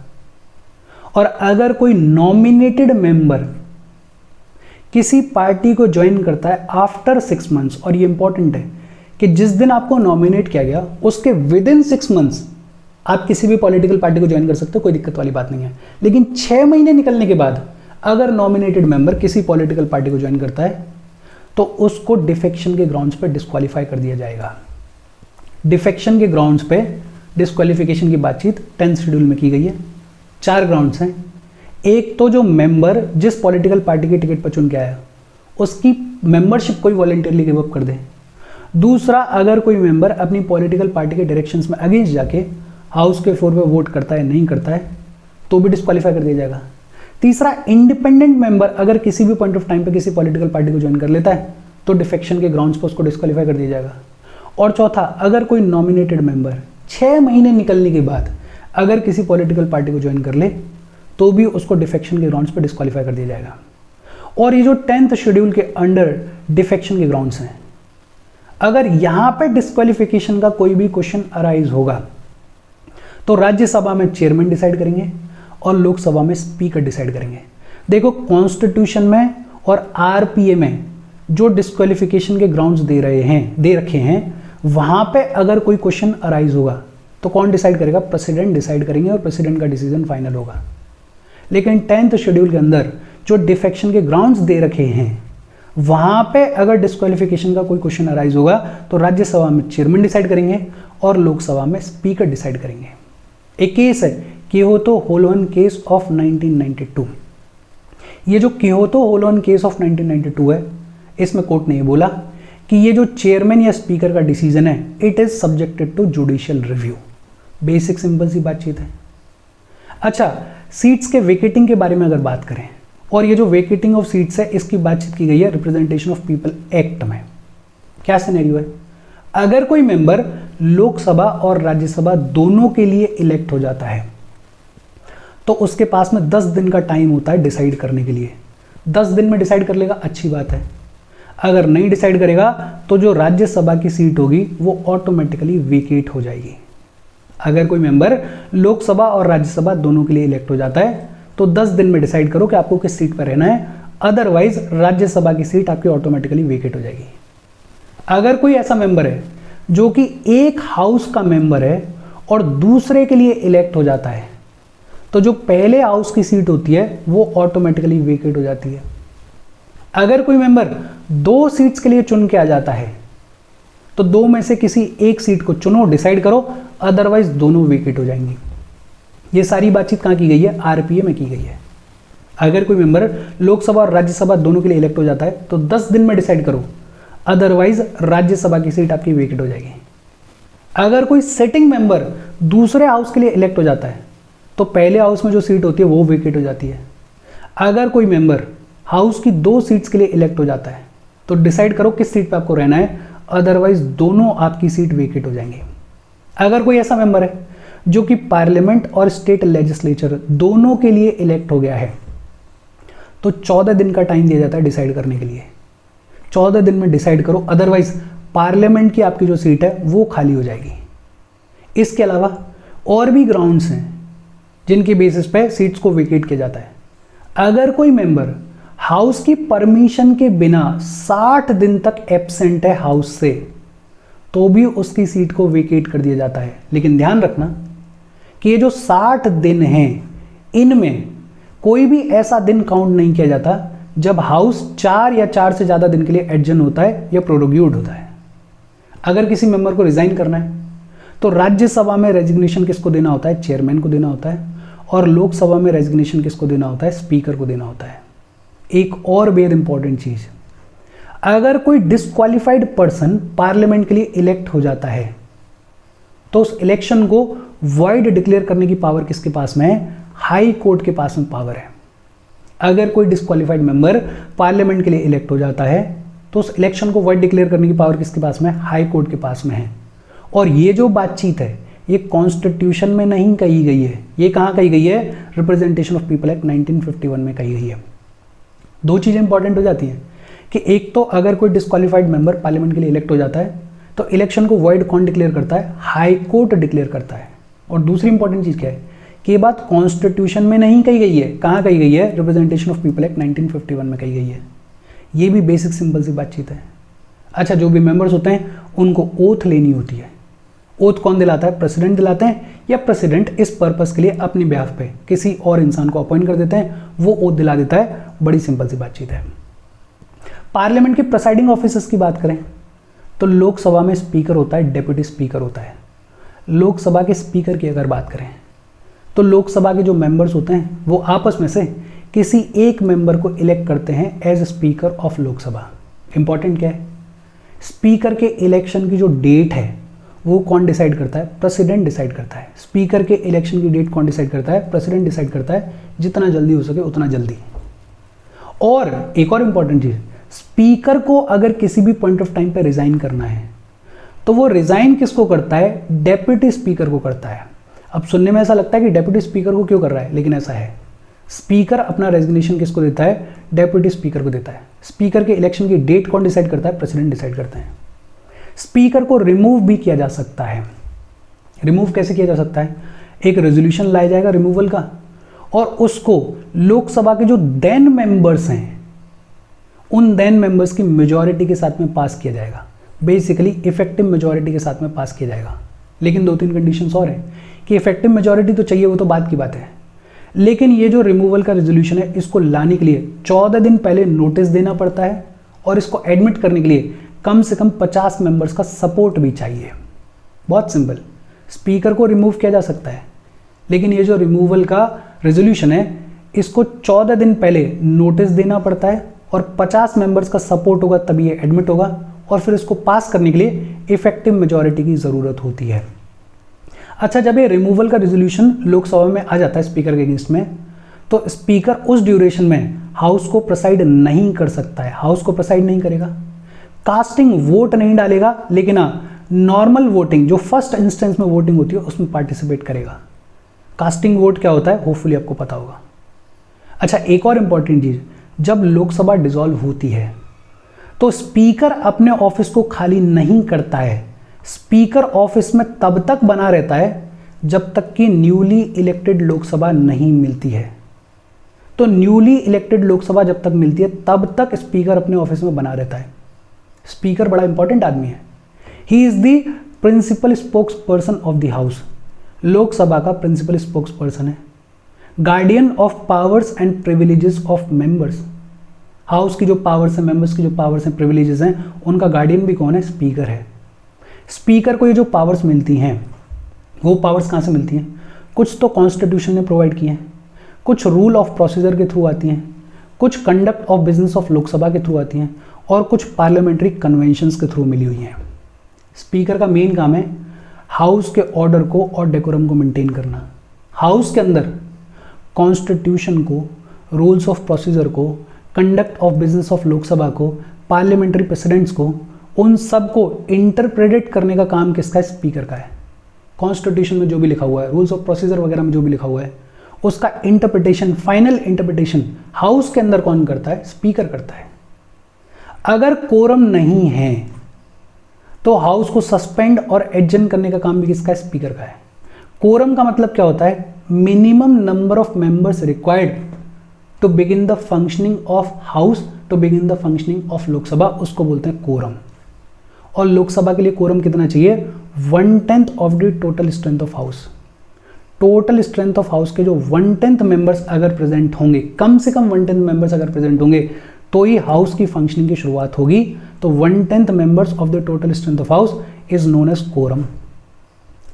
और अगर कोई नॉमिनेटेड मेंबर किसी पार्टी को ज्वाइन करता है आफ्टर 6 मंथ्स, और ये इंपॉर्टेंट है कि जिस दिन आपको नॉमिनेट किया गया उसके विद इन 6 मंथ्स आप किसी भी पॉलिटिकल पार्टी को ज्वाइन कर सकते हो, कोई दिक्कत वाली बात नहीं है। लेकिन 6 महीने निकलने के बाद अगर नॉमिनेटेड मेंबर किसी पॉलिटिकल पार्टी को ज्वाइन करता है तो उसको डिफेक्शन के ग्राउंड्स पे डिस्क्वालीफाई कर दिया जाएगा। डिफेक्शन के ग्राउंड्स पे डिस्क्वालिफिकेशन की बातचीत 10th शेड्यूल में की गई है। 4 ग्राउंड्स हैं। एक तो जो मेंबर जिस पॉलिटिकल पार्टी के टिकट पर चुन के आया उसकी मेंबरशिप कोई वॉलंटियरली गिव अप कर दे। दूसरा, अगर कोई मेंबर अपनी पॉलिटिकल पार्टी के डायरेक्शंस में अगेंस्ट जाके हाउस के फ्लोर पे वोट करता है नहीं करता है तो भी डिस्क्वालीफाई कर दिया जाएगा। तीसरा, इंडिपेंडेंट मेंबर अगर किसी भी पॉइंट ऑफ टाइम पे किसी पॉलिटिकल पार्टी को ज्वाइन कर लेता है तो डिफेक्शन के ग्राउंड्स पर उसको डिस्क्वालीफाई कर दिया जाएगा। और चौथा, अगर कोई नॉमिनेटेड मेंबर 6 महीने निकलने के बाद अगर किसी पॉलिटिकल पार्टी को ज्वाइन कर ले तो भी उसको डिफेक्शन के ग्राउंड्स पर डिस्क्वालीफाई कर दिया जाएगा। और ये जो 10th शेड्यूल के अंडर डिफेक्शन के ग्राउंड्स हैं, अगर यहां पे डिस्क्वालिफिकेशन का कोई भी क्वेश्चन अराइज होगा तो राज्यसभा में चेयरमैन डिसाइड करेंगे और लोकसभा में स्पीकर डिसाइड करेंगे। देखो, कॉन्स्टिट्यूशन में और आरपीए में जो डिस्क्वालिफिकेशन के ग्राउंड्स दे रखे हैं, वहां पे अगर कोई क्वेश्चन अराइज होगा तो कौन डिसाइड करेगा? प्रेसिडेंट डिसाइड करेंगे और प्रेसिडेंट का डिसीजन फाइनल होगा। लेकिन 10th शेड्यूल के अंदर जो डिफेक्शन के ग्राउंड्स दे रखे हैं, वहां पे अगर डिस्क्वालिफिकेशन का कोई क्वेश्चन अराइज होगा तो राज्यसभा में चेयरमैन डिसाइड करेंगे और लोकसभा में स्पीकर डिसाइड करेंगे। एक केस है कियोतो होलोन केस ऑफ 1992। ये जो कियोतो होलोन केस ऑफ 1992 है, इसमें कोर्ट ने ये बोला कि ये जो चेयरमैन या स्पीकर का डिसीजन है, it is subjected to judicial review. Basic simple सी बातचीत है। अच्छा, सीट्स के वेकेटिंग के बारे में अगर बात करें, और ये जो वेकेटिंग ऑफ सीट्स है इसकी बातचीत की गई है रिप्रेजेंटेशन ऑफ पीपल एक्ट में। क्या सिनेरियो है? अगर कोई मेंबर लोकसभा और राज्यसभा दोनों के लिए इलेक्ट हो जाता है तो उसके पास में 10 दिन का टाइम होता है डिसाइड करने के लिए। 10 दिन में डिसाइड कर लेगा, अच्छी बात है। अगर नहीं डिसाइड करेगा तो जो राज्यसभा की सीट होगी वो ऑटोमेटिकली वेकेट हो जाएगी। अगर कोई मेंबर लोकसभा और राज्यसभा दोनों के लिए इलेक्ट हो जाता है तो 10 दिन में डिसाइड करो कि आपको किस सीट पर रहना है, अदरवाइज राज्यसभा की सीट आपकी ऑटोमेटिकली वेकेट हो जाएगी। अगर कोई ऐसा मेंबर है जो कि एक हाउस का मेंबर है और दूसरे के लिए इलेक्ट हो जाता है तो जो पहले हाउस की सीट होती है वो ऑटोमेटिकली वेकेट हो जाती है। अगर कोई मेंबर 2 सीट्स के लिए चुन के आ जाता है तो 2 में से किसी एक सीट को चुनो, डिसाइड करो, अदरवाइज दोनों वेकेट हो जाएंगी। ये सारी बातचीत कहाँ की गई है? आरपीए में की गई है। अगर कोई मेंबर लोकसभा और राज्यसभा दोनों के लिए इलेक्ट हो जाता है तो 10 दिन में डिसाइड करो, अदरवाइज राज्यसभा की सीट आपकी वेकेट हो जाएगी। अगर कोई सिटिंग मेंबर दूसरे हाउस के लिए इलेक्ट हो जाता है तो पहले हाउस में जो सीट होती है वो वेकेट हो जाती है। अगर कोई मेंबर हाउस की 2 सीट्स के लिए इलेक्ट हो जाता है तो डिसाइड करो किस सीट पे आपको रहना है, अदरवाइज दोनों आपकी सीट वेकेट हो जाएंगे। अगर कोई ऐसा मेंबर है जो कि पार्लियामेंट और स्टेट लेजिस्लेचर दोनों के लिए इलेक्ट हो गया है तो 14 दिन का टाइम दिया जाता है डिसाइड करने के लिए। 14 दिन में डिसाइड करो, अदरवाइज पार्लियामेंट की आपकी जो सीट है वो खाली हो जाएगी। इसके अलावा और भी ग्राउंड्स हैं जिनकी बेसिस पे सीट्स को वेकेट किया जाता है। अगर कोई मेंबर हाउस की परमिशन के बिना 60 दिन तक एब्सेंट है हाउस से तो भी उसकी सीट को वेकेट कर दिया जाता है। लेकिन ध्यान रखना कि ये जो 60 दिन हैं, इनमें कोई भी ऐसा दिन काउंट नहीं किया जाता जब हाउस 4 या 4 से ज़्यादा दिन के लिए एडजर्न होता है या प्रोरोग्यूट होता है। अगर किसी मेंबर को रिजाइन करना है तो राज्यसभा में रेजिग्नेशन किसको देना होता है? चेयरमैन को देना होता है। और लोकसभा में रेजिग्नेशन किसको देना होता है? स्पीकर को देना होता है। एक और बेहद इंपॉर्टेंट चीज, अगर कोई डिस्क्वालिफाइड पर्सन पार्लियामेंट के लिए इलेक्ट हो जाता है तो उस इलेक्शन को वॉइड डिक्लेयर करने की पावर किसके पास में है? हाई कोर्ट के पास में पावर है। अगर कोई डिस्क्वालिफाइड मेंबर पार्लियामेंट के लिए इलेक्ट हो जाता है तो उस इलेक्शन को वॉइड डिक्लेयर करने की पावर किसके पास में है? हाई कोर्ट के पास में है। और ये जो बातचीत है ये कॉन्स्टिट्यूशन में नहीं कही गई है, ये कहाँ कही गई है? रिप्रेजेंटेशन ऑफ पीपल एक्ट 1951 में कही गई है। 2 चीज़ें इंपॉर्टेंट हो जाती हैं कि एक तो अगर कोई डिस्क्वालिफाइड मेंबर पार्लियामेंट के लिए इलेक्ट हो जाता है तो इलेक्शन को वॉइड कौन डिक्लेयर करता है? हाई कोर्ट डिक्लेयर करता है। और दूसरी इंपॉर्टेंट चीज़ क्या है कि ये बात कॉन्स्टिट्यूशन में नहीं कही गई है, कहाँ कही गई है? रिप्रेजेंटेशन ऑफ पीपल एक्ट 1951 में कही गई है। ये भी बेसिक सिंपल सी बातचीत है। अच्छा, जो भी मेंबर्स होते हैं उनको ओथ लेनी होती है। ओथ कौन दिलाता है? प्रेसिडेंट दिलाते हैं, या प्रेसिडेंट इस पर्पस के लिए अपनी बिहाफ पे किसी और इंसान को अपॉइंट कर देते हैं, वो ओथ दिला देता है। बड़ी सिंपल सी बातचीत है। पार्लियामेंट के प्रेसाइडिंग ऑफिसर्स की बात करें तो लोकसभा में स्पीकर होता है, डेप्यूटी स्पीकर होता है। लोकसभा के स्पीकर की अगर बात करें तो लोकसभा के जो मेंबर्स होते हैं वो आपस में से किसी एक मेंबर को इलेक्ट करते हैं as speaker of Lok Sabha. Important क्या है? स्पीकर के इलेक्शन की जो डेट है वो कौन डिसाइड करता है? प्रेसिडेंट डिसाइड करता है। स्पीकर के इलेक्शन की डेट कौन डिसाइड करता है? प्रेसिडेंट डिसाइड करता है। जितना जल्दी हो सके उतना जल्दी। और एक और इंपॉर्टेंट चीज, स्पीकर को अगर किसी भी पॉइंट ऑफ टाइम पे रिजाइन करना है तो वो रिजाइन किसको करता है? डेप्यूटी स्पीकर को करता है। अब सुनने में ऐसा लगता है कि डेप्यूटी स्पीकर को क्यों कर रहा है, लेकिन ऐसा है। स्पीकर अपना रेजिग्नेशन किसको देता है? डेप्यूटी स्पीकर को देता है। स्पीकर के इलेक्शन की डेट कौन डिसाइड करता है? प्रेसिडेंट डिसाइड करते हैं। स्पीकर को रिमूव भी किया जा सकता है। रिमूव कैसे किया जा सकता है? एक रेजोल्यूशन लाया जाएगा रिमूवल का, और उसको लोकसभा के जो देन मेंबर्स हैं उन देन मेंबर्स की मेजॉरिटी के साथ में पास किया जाएगा। बेसिकली इफेक्टिव मेजॉरिटी के साथ में पास किया जाएगा। लेकिन 2-3 कंडीशंस और हैं कि इफेक्टिव मेजॉरिटी तो चाहिए, वो तो बात की बात है, लेकिन ये जो रिमूवल का रेजोल्यूशन है इसको लाने के लिए 14 दिन पहले नोटिस देना पड़ता है, और इसको एडमिट करने के लिए कम से कम 50 मेंबर्स का सपोर्ट भी चाहिए। बहुत सिंपल, स्पीकर को रिमूव किया जा सकता है, लेकिन ये जो रिमूवल का रेजोल्यूशन है इसको 14 दिन पहले नोटिस देना पड़ता है, और 50 मेंबर्स का सपोर्ट होगा तभी ये एडमिट होगा, और फिर इसको पास करने के लिए इफेक्टिव मेजॉरिटी की ज़रूरत होती है। अच्छा, जब ये रिमूवल का रेजोल्यूशन लोकसभा में आ जाता है स्पीकर के अगेंस्ट में, तो स्पीकर उस ड्यूरेशन में हाउस को प्रेसाइड नहीं कर सकता है। हाउस को प्रेसाइड नहीं करेगा, कास्टिंग वोट नहीं डालेगा, लेकिन हाँ नॉर्मल वोटिंग जो फर्स्ट इंस्टेंस में वोटिंग होती है उसमें पार्टिसिपेट करेगा। कास्टिंग वोट क्या होता है होपफुली आपको पता होगा। अच्छा, एक और इंपॉर्टेंट चीज़, जब लोकसभा डिसॉल्व होती है तो स्पीकर अपने ऑफिस को खाली नहीं करता है। स्पीकर ऑफिस में तब तक बना रहता है जब तक कि न्यूली इलेक्टेड लोकसभा नहीं मिलती है। तो न्यूली इलेक्टेड लोकसभा जब तक मिलती है तब तक स्पीकर अपने ऑफिस में बना रहता है। स्पीकर बड़ा इंपॉर्टेंट आदमी है। He is the principal spokesperson of the house. Lok Sabha का प्रिंसिपल स्पोक्स पर्सन है। Guardian of powers and privileges of members. House की जो पावर्स हैं, मेंबर्स की जो पावर्स हैं, प्रिविलेजेस हैं, उनका गार्डियन भी कौन है? स्पीकर है। स्पीकर को ये जो पावर्स मिलती हैं वो पावर्स कहाँ से मिलती हैं? कुछ तो कॉन्स्टिट्यूशन ने प्रोवाइड किए हैं, कुछ रूल ऑफ प्रोसीजर के थ्रू आती हैं, कुछ conduct of business of Lok Sabha के थ्रू आती हैं, और कुछ पार्लियामेंट्री कन्वेंशंस के थ्रू मिली हुई हैं। स्पीकर का मेन काम है हाउस के ऑर्डर को और डेकोरम को मेंटेन करना। हाउस के अंदर कॉन्स्टिट्यूशन को, रूल्स ऑफ प्रोसीजर को, conduct of business of Lok Sabha को, पार्लियामेंट्री प्रेसिडेंट्स को, उन सब को इंटरप्रेट करने का काम किसका है? स्पीकर का है। कॉन्स्टिट्यूशन में जो भी लिखा हुआ है, रूल्स ऑफ प्रोसीजर वगैरह में जो भी लिखा हुआ है, उसका इंटरप्रिटेशन, फाइनल इंटरप्रिटेशन हाउस के अंदर कौन करता है? स्पीकर करता है। अगर कोरम नहीं है तो हाउस को सस्पेंड और एडजर्न करने का काम भी किसका है? स्पीकर का है। कोरम का मतलब क्या होता है? Minimum number of members required to begin the functioning of house, to begin the functioning of Lok Sabha, उसको बोलते हैं कोरम। और लोकसभा के लिए कोरम कितना चाहिए? 1/10 of the total strength of house. Total strength of house के जो 1/10 मेंबर्स अगर प्रेजेंट होंगे, कम से कम 1/10 मेंबर्स अगर प्रेजेंट होंगे तो ही हाउस की फंक्शनिंग की शुरुआत होगी। तो 1/10 members of the total strength of house is known as quorum.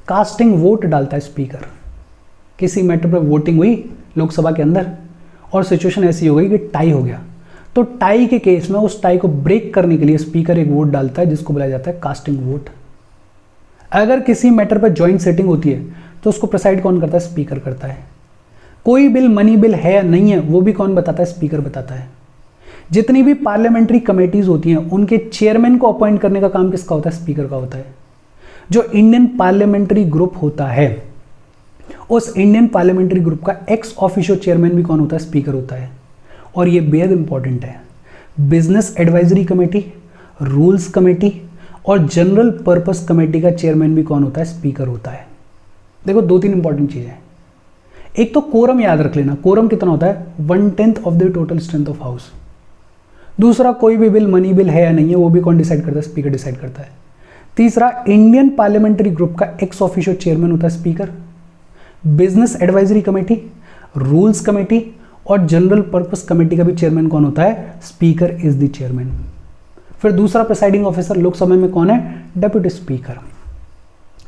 Casting vote डालता है स्पीकर। किसी मैटर पर वोटिंग हुई लोकसभा के अंदर और सिचुएशन ऐसी हो गई कि टाई हो गया, तो टाई के केस में उस टाई को ब्रेक करने के लिए स्पीकर एक वोट डालता है जिसको बुलाया जाता है कास्टिंग वोट। अगर किसी मैटर पर ज्वाइंट सेटिंग होती है तो उसको प्रेसाइड कौन करता है? स्पीकर करता है। कोई बिल मनी बिल है या नहीं है वो भी कौन बताता है? स्पीकर बताता है। जितनी भी पार्लियामेंट्री कमेटीज होती हैं उनके चेयरमैन को अपॉइंट करने का काम किसका होता है? स्पीकर का होता है। जो इंडियन पार्लियामेंट्री ग्रुप होता है उस इंडियन पार्लियामेंट्री ग्रुप का एक्स ऑफिशियो चेयरमैन भी कौन होता है? स्पीकर होता है। और ये बेहद इंपॉर्टेंट है। Business advisory committee, rules committee और जनरल पर्पस कमेटी का चेयरमैन भी कौन होता है? स्पीकर होता है। देखो 2-3 इंपॉर्टेंट चीजें। एक तो कोरम याद रख लेना, कोरम कितना होता है? 1/10 of the total strength of house. दूसरा, कोई भी बिल मनी बिल है या नहीं है वो भी कौन डिसाइड करता है? स्पीकर डिसाइड करता है। तीसरा, इंडियन पार्लियामेंट्री ग्रुप का एक्स ऑफिशियो चेयरमैन होता है speaker. Business advisory committee, rules committee और जनरल पर्पस कमेटी का भी चेयरमैन कौन होता है? Speaker is the chairman. फिर दूसरा प्रिसाइडिंग ऑफिसर लोकसभा में कौन है? Deputy speaker.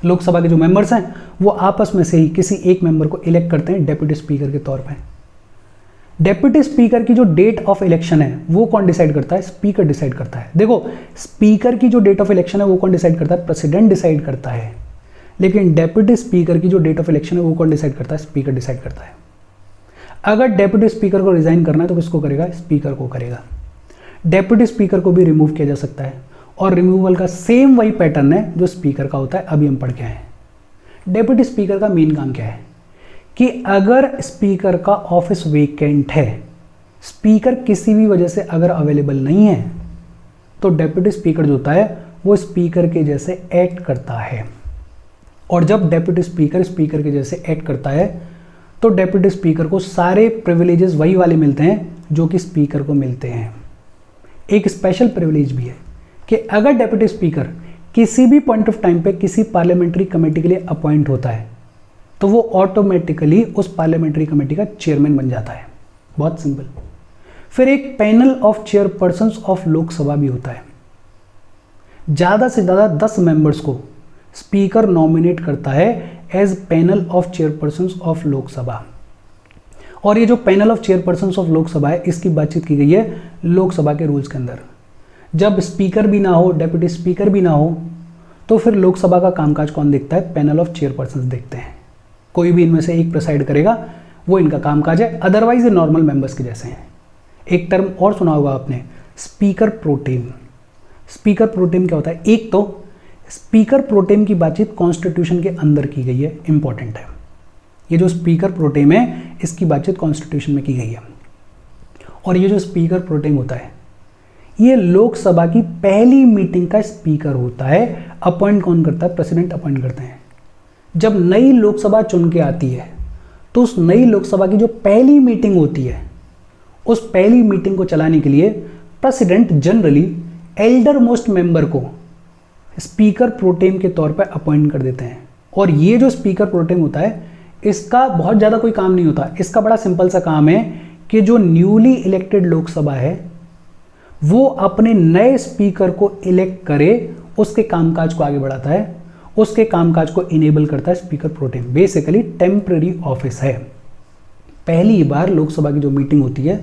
लोकसभा के जो मेंबर्स हैं वो आपस में से ही किसी एक मेंबर को इलेक्ट करते हैं डेप्यूटी स्पीकर के तौर पर। डेप्यूटी स्पीकर की जो डेट ऑफ इलेक्शन है वो कौन डिसाइड करता है? स्पीकर डिसाइड करता है। देखो, स्पीकर की जो डेट ऑफ इलेक्शन है वो कौन डिसाइड करता है? प्रेसिडेंट डिसाइड करता है। लेकिन डेप्यूटी स्पीकर की जो डेट ऑफ इलेक्शन है वो कौन डिसाइड करता है? स्पीकर डिसाइड करता है। अगर डेप्यूटी स्पीकर को रिजाइन करना है तो किसको करेगा? स्पीकर को करेगा। डेप्यूटी स्पीकर को भी रिमूव किया जा सकता है। और रिमूवल का सेम वही पैटर्न है जो स्पीकर का होता है, अभी हम पढ़ के आए। डेप्यूटी स्पीकर का मेन काम क्या है कि अगर स्पीकर का ऑफिस वेकेंट है, स्पीकर किसी भी वजह से अगर अवेलेबल नहीं है, तो डेप्यूटी स्पीकर जो होता है वो स्पीकर के जैसे एक्ट करता है। और जब डेप्यूटी स्पीकर स्पीकर के जैसे एक्ट करता है तो डेप्यूटी स्पीकर को सारे प्रिविलेजेस वही वाले मिलते हैं जो कि स्पीकर को मिलते हैं। एक स्पेशल प्रिविलेज भी है कि अगर डेप्यूटी स्पीकर किसी भी पॉइंट ऑफ टाइम पे किसी पार्लियामेंट्री कमेटी के लिए अपॉइंट होता है तो वो ऑटोमेटिकली उस पार्लियामेंट्री कमेटी का चेयरमैन बन जाता है। बहुत सिंपल। फिर एक panel of chairpersons of Lok Sabha भी होता है। ज़्यादा से ज़्यादा 10 मेंबर्स को स्पीकर नॉमिनेट करता है as panel of chairpersons of Lok Sabha. और ये जो panel of chairpersons of Lok Sabha है, इसकी बातचीत की गई है लोकसभा के रूल्स के अंदर। जब स्पीकर भी ना हो, डेप्यूटी स्पीकर भी ना हो, तो फिर लोकसभा का कामकाज कौन देखता है? पैनल ऑफ चेयरपर्सन्स देखते हैं। कोई भी इनमें से एक प्रिसाइड करेगा, वो इनका कामकाज है। अदरवाइज ये नॉर्मल मेंबर्स के जैसे हैं। एक टर्म और सुना होगा आपने, स्पीकर प्रोटेम। स्पीकर प्रोटेम क्या होता है? एक तो स्पीकर प्रोटेम की बातचीत कॉन्स्टिट्यूशन के अंदर की गई है, इंपॉर्टेंट है। ये जो स्पीकर प्रोटेम है, इसकी बातचीत कॉन्स्टिट्यूशन में की गई है। और ये जो स्पीकर प्रोटेम होता है, ये लोकसभा की पहली मीटिंग का स्पीकर होता है। अपॉइंट कौन करता है? प्रेसिडेंट अपॉइंट करते हैं। जब नई लोकसभा चुन के आती है तो उस नई लोकसभा की जो पहली मीटिंग होती है, उस पहली मीटिंग को चलाने के लिए president generally Elder most member को स्पीकर प्रोटेम के तौर पर अपॉइंट कर देते हैं। और ये जो स्पीकर प्रोटेम होता है, इसका बहुत ज़्यादा कोई काम नहीं होता। इसका बड़ा सिंपल सा काम है कि जो न्यूली इलेक्टेड लोकसभा है वो अपने नए स्पीकर को इलेक्ट करे, उसके कामकाज को आगे बढ़ाता है, उसके कामकाज को इनेबल करता है speaker pro tem. Basically temporary office है। पहली बार लोकसभा की जो मीटिंग होती है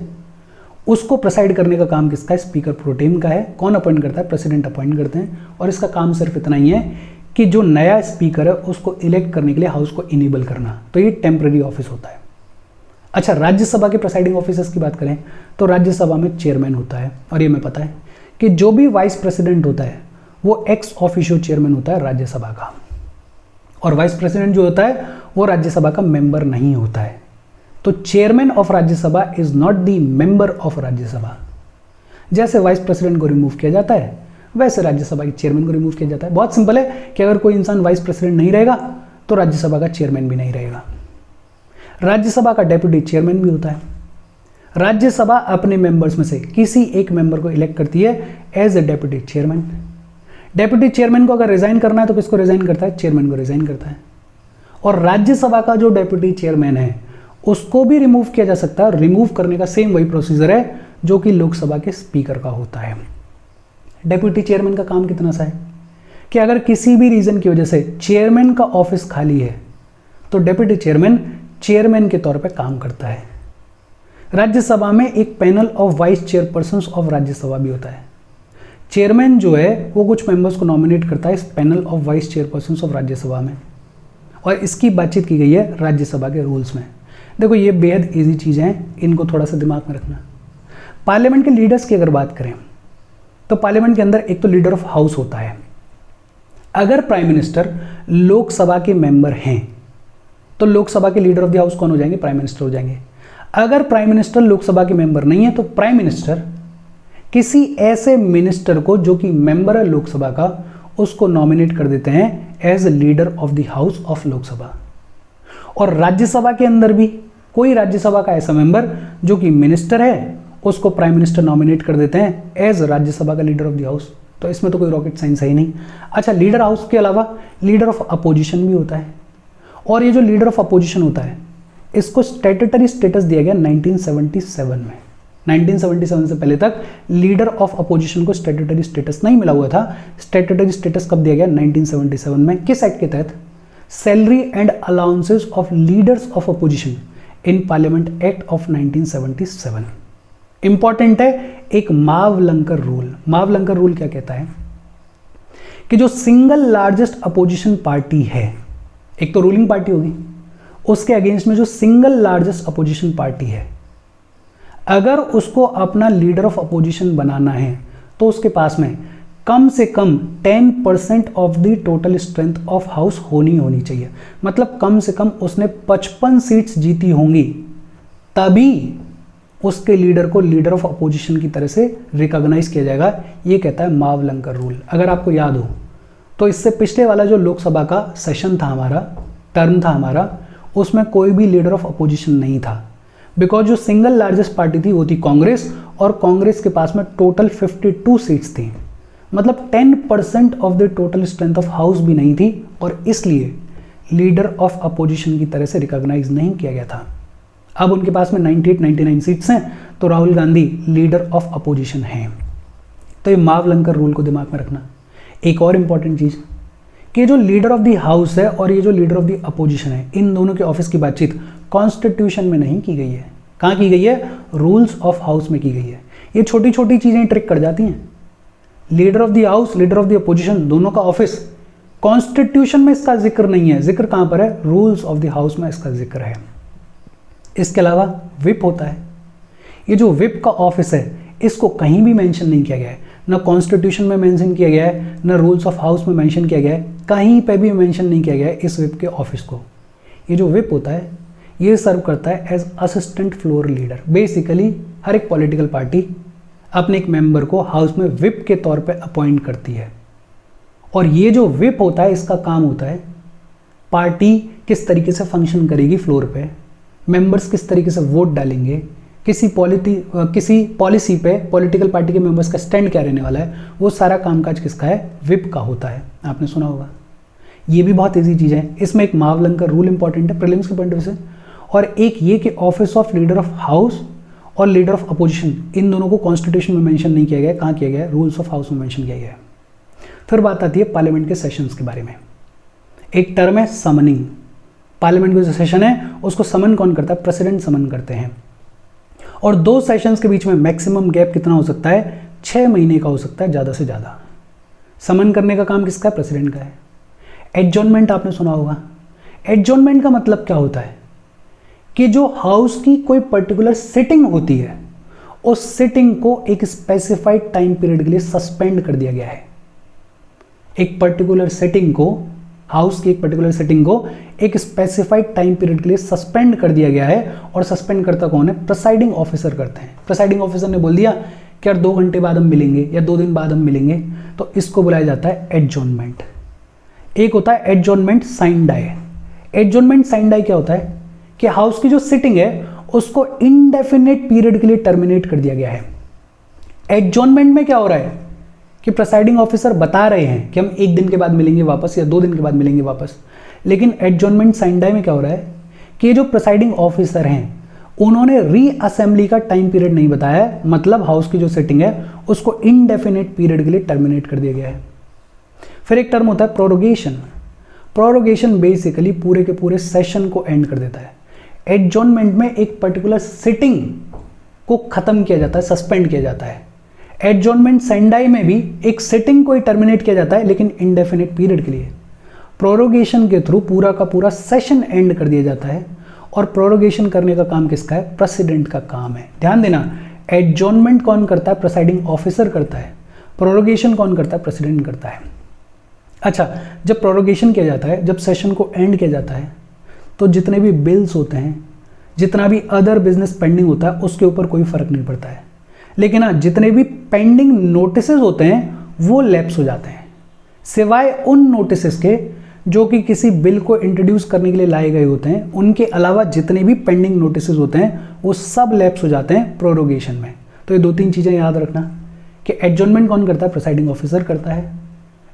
उसको प्रेसाइड करने का काम किसका है? स्पीकर प्रोटेम का है। कौन अपॉइंट करता है? प्रेसिडेंट अपॉइंट करते हैं। और इसका काम सिर्फ इतना ही है कि जो नया स्पीकर है उसको इलेक्ट करने के लिए हाउस को इनेबल करना। तो ये टेम्पररी ऑफिस होता है। अच्छा, राज्यसभा के प्रेसाइडिंग ऑफिसर्स की बात करें तो राज्यसभा में चेयरमैन होता है। और ये हमें पता है कि जो भी वाइस प्रेसिडेंट होता है वो एक्स ऑफिशियो चेयरमैन होता है राज्यसभा का। और वाइस प्रेसिडेंट जो होता है वो राज्यसभा का मेंबर नहीं होता है। तो chairman of Rajya Sabha is not the member of Rajya Sabha. जैसे वाइस प्रेसिडेंट को रिमूव किया जाता है, वैसे राज्यसभा के चेयरमैन को रिमूव किया जाता है। बहुत सिंपल है कि अगर कोई इंसान वाइस प्रेसिडेंट नहीं रहेगा तो राज्यसभा का चेयरमैन भी नहीं रहेगा। राज्यसभा का डेप्यूटी चेयरमैन भी होता है। राज्यसभा अपने मेंबर्स में से किसी एक मेंबर को इलेक्ट करती है as a deputy chairman. Deputy chairman को अगर रिजाइन करना है तो किसको रिजाइन करता है? चेयरमैन को रिजाइन करता है। और राज्यसभा का जो डेप्यूटी चेयरमैन है उसको भी रिमूव किया जा सकता है। रिमूव करने का सेम वही प्रोसीजर है जो कि लोकसभा के स्पीकर का होता है। डेप्यूटी चेयरमैन का काम कितना सा है कि अगर किसी भी रीजन की वजह से चेयरमैन का ऑफिस खाली है तो डेप्यूटी चेयरमैन चेयरमैन के तौर पर काम करता है। राज्यसभा में एक panel of vice chairpersons of Rajya Sabha भी होता है। चेयरमैन जो है वो कुछ मेंबर्स को नॉमिनेट करता है इस panel of vice chairpersons of Rajya Sabha में। और इसकी बातचीत की गई है राज्यसभा के रूल्स में। देखो, ये बेहद इजी चीज़ें हैं, इनको थोड़ा सा दिमाग में रखना। पार्लियामेंट के लीडर्स की अगर बात करें तो पार्लियामेंट के अंदर एक तो लीडर ऑफ हाउस होता है। अगर प्राइम मिनिस्टर लोकसभा के मेंबर हैं तो लोकसभा के लीडर ऑफ द हाउस कौन हो जाएंगे? प्राइम मिनिस्टर हो जाएंगे। अगर प्राइम मिनिस्टर लोकसभा के मेंबर नहीं है तो प्राइम मिनिस्टर किसी ऐसे मिनिस्टर को जो कि मेंबर है लोकसभा का, उसको नॉमिनेट कर देते हैं as leader of the house of Lok Sabha. और राज्यसभा के अंदर भी कोई राज्यसभा का ऐसा मेंबर जो कि मिनिस्टर है, उसको प्राइम मिनिस्टर नॉमिनेट कर देते हैं एज राज्यसभा का लीडर ऑफ द हाउस। तो इसमें तो कोई रॉकेट साइंस है ही नहीं। अच्छा, लीडर हाउस के अलावा लीडर ऑफ अपोजिशन भी होता है। और ये जो लीडर ऑफ अपोजिशन होता है इसको स्टैट्यूटरी स्टेटस दिया गया 1977 में। 1977 से पहले तक लीडर ऑफ अपोजिशन को स्टैट्यूटरी स्टेटस नहीं मिला हुआ था। स्टैट्यूटरी स्टेटस कब दिया गया? 1977 में। किस एक्ट के तहत? Salary and allowances of leaders of opposition in parliament act of 1977। Important है एक मावलंकर रूल। मावलंकर रूल क्या कहता है कि जो सिंगल लार्जेस्ट अपोजिशन पार्टी है, एक तो रूलिंग पार्टी होगी, उसके अगेंस्ट में जो सिंगल लार्जेस्ट अपोजिशन पार्टी है, अगर उसको अपना लीडर ऑफ अपोजिशन बनाना है तो उसके पास में कम से कम 10% of the total strength of house होनी चाहिए। मतलब कम से कम उसने 55 सीट्स जीती होंगी, तभी उसके लीडर को लीडर ऑफ अपोजिशन की तरह से रिकॉग्नाइज किया जाएगा। ये कहता है मावलंकर रूल। अगर आपको याद हो तो इससे पिछले वाला जो लोकसभा का सेशन था हमारा, टर्म था हमारा, उसमें कोई भी लीडर ऑफ अपोजिशन नहीं था, बिकॉज जो सिंगल लार्जेस्ट पार्टी थी वो थी कांग्रेस, और कांग्रेस के पास में टोटल 52 सीट्स थी। मतलब 10% of the total strength of house भी नहीं थी, और इसलिए लीडर ऑफ अपोजिशन की तरह से रिकॉग्नाइज नहीं किया गया था। अब उनके पास में 98-99 सीट्स हैं, तो Rahul Gandhi leader of opposition हैं। तो ये मावलंकर रूल को दिमाग में रखना। एक और इंपॉर्टेंट चीज कि जो लीडर ऑफ द हाउस है और ये जो लीडर ऑफ द अपोजिशन है, इन दोनों के ऑफिस की बातचीत कॉन्स्टिट्यूशन में नहीं की गई है। कहाँ की गई है? रूल्स ऑफ हाउस में की गई है। ये छोटी छोटी चीजें ट्रिक कर जाती हैं। Leader of the house, leader of the opposition, दोनों का ऑफिस कॉन्स्टिट्यूशन में इसका जिक्र नहीं है। जिक्र कहां पर है? रूल्स ऑफ द हाउस में इसका जिक्र है। इसके अलावा विप होता है। ये जो विप का ऑफिस है, इसको कहीं भी मेंशन नहीं किया गया है, ना कॉन्स्टिट्यूशन में मेंशन किया गया है, ना रूल्स ऑफ हाउस में मेंशन किया गया है, कहीं पे भी मेंशन नहीं किया गया है इस विप के ऑफिस को। ये जो विप होता है, ये सर्व करता है as assistant floor leader. Basically हर एक पॉलिटिकल पार्टी अपने एक मेंबर को हाउस में विप के तौर पे अपॉइंट करती है, और ये जो विप होता है, इसका काम होता है पार्टी किस तरीके से फंक्शन करेगी फ्लोर पे, मेंबर्स किस तरीके से वोट डालेंगे, किसी पॉलिसी पे पॉलिटिकल पार्टी के मेंबर्स का स्टैंड क्या रहने वाला है, वो सारा कामकाज किसका है? विप का होता है। आपने सुना होगा। ये भी बहुत ईजी चीज़ है। इसमें एक मावलंकर रूल इंपॉर्टेंट है प्रीलिम्स के पॉइंट ऑफ व्यू से, और एक ये कि office of leader of house और लीडर ऑफ अपोजिशन, इन दोनों को कॉन्स्टिट्यूशन में मेंशन नहीं किया गया। कहाँ किया गया है? रूल्स ऑफ हाउस में मेंशन किया गया है। फिर बात आती है पार्लियामेंट के सेशंस के बारे में। एक टर्म है समनिंग। पार्लियामेंट का जो सेशन है उसको समन कौन करता है? प्रेसिडेंट समन करते हैं। और दो सेशंस के बीच में मैक्सिमम गैप कितना हो सकता है? 6 महीने का हो सकता है, ज़्यादा से ज़्यादा। समन करने का काम किसका है? प्रेसिडेंट का है। एडजॉर्नमेंट आपने सुना होगा। एडजॉर्नमेंट का मतलब क्या होता है कि जो हाउस की कोई पर्टिकुलर सिटिंग होती है, उस सिटिंग को एक स्पेसिफाइड टाइम पीरियड के लिए सस्पेंड कर दिया गया है। एक पर्टिकुलर सिटिंग को, हाउस की एक पर्टिकुलर सिटिंग को एक स्पेसिफाइड टाइम पीरियड के लिए सस्पेंड कर दिया गया है, और सस्पेंड करता कौन है? प्रिसाइडिंग ऑफिसर करते हैं। प्रिसाइडिंग ऑफिसर ने बोल दिया कि यार 2 घंटे बाद हम मिलेंगे या 2 दिन बाद हम मिलेंगे, तो इसको बुलाया जाता है एडजॉर्नमेंट। एक होता है adjournment sine die. Adjournment sine die क्या होता है कि हाउस की जो सिटिंग है उसको इनडेफिनेट पीरियड के लिए टर्मिनेट कर दिया गया है। एडजॉर्नमेंट में क्या हो रहा है कि प्रिसाइडिंग ऑफिसर बता रहे हैं कि हम 1 दिन के बाद मिलेंगे वापस या 2 दिन के बाद मिलेंगे वापस, लेकिन एडजॉर्नमेंट साइन डाई में क्या हो रहा है कि जो प्रिसाइडिंग ऑफिसर हैं उन्होंने रीअसेंबली का टाइम पीरियड नहीं बताया, मतलब हाउस की जो सिटिंग है उसको इनडेफिनेट पीरियड के लिए टर्मिनेट कर दिया गया है। फिर एक टर्म होता है प्रोरोगेशन। प्रोरोगेशन बेसिकली पूरे के पूरे सेशन को एंड कर देता है। एडजॉर्नमेंट में एक पर्टिकुलर सिटिंग को खत्म किया जाता है, सस्पेंड किया जाता है। एडजॉर्नमेंट साइन डाई में भी एक सिटिंग को ही टर्मिनेट किया जाता है, लेकिन इनडेफिनेट पीरियड के लिए। प्रोरोगेशन के थ्रू पूरा का पूरा सेशन एंड कर दिया जाता है, और प्रोरोगेशन करने का काम किसका है? प्रेसिडेंट का काम है। ध्यान देना, एडजॉर्नमेंट कौन करता है? प्रिसाइडिंग ऑफिसर करता है। प्रोरोगेशन कौन करता है? प्रेसिडेंट करता है। अच्छा, जब प्रोरोगेशन किया जाता है, जब सेशन को एंड किया जाता है, तो जितने भी बिल्स होते हैं, जितना भी अदर बिजनेस पेंडिंग होता है, उसके ऊपर कोई फर्क नहीं पड़ता है। लेकिन हाँ, जितने भी पेंडिंग नोटिसेस होते हैं वो लैप्स हो जाते हैं, सिवाय उन नोटिसेस के जो कि किसी बिल को इंट्रोड्यूस करने के लिए लाए गए होते हैं। उनके अलावा जितने भी पेंडिंग नोटिसेस होते हैं वो सब लैप्स हो जाते हैं प्रोरोगेशन में। तो ये 2-3 चीज़ें याद रखना कि एडजॉर्नमेंट कौन करता है? प्रिसाइडिंग ऑफिसर करता है।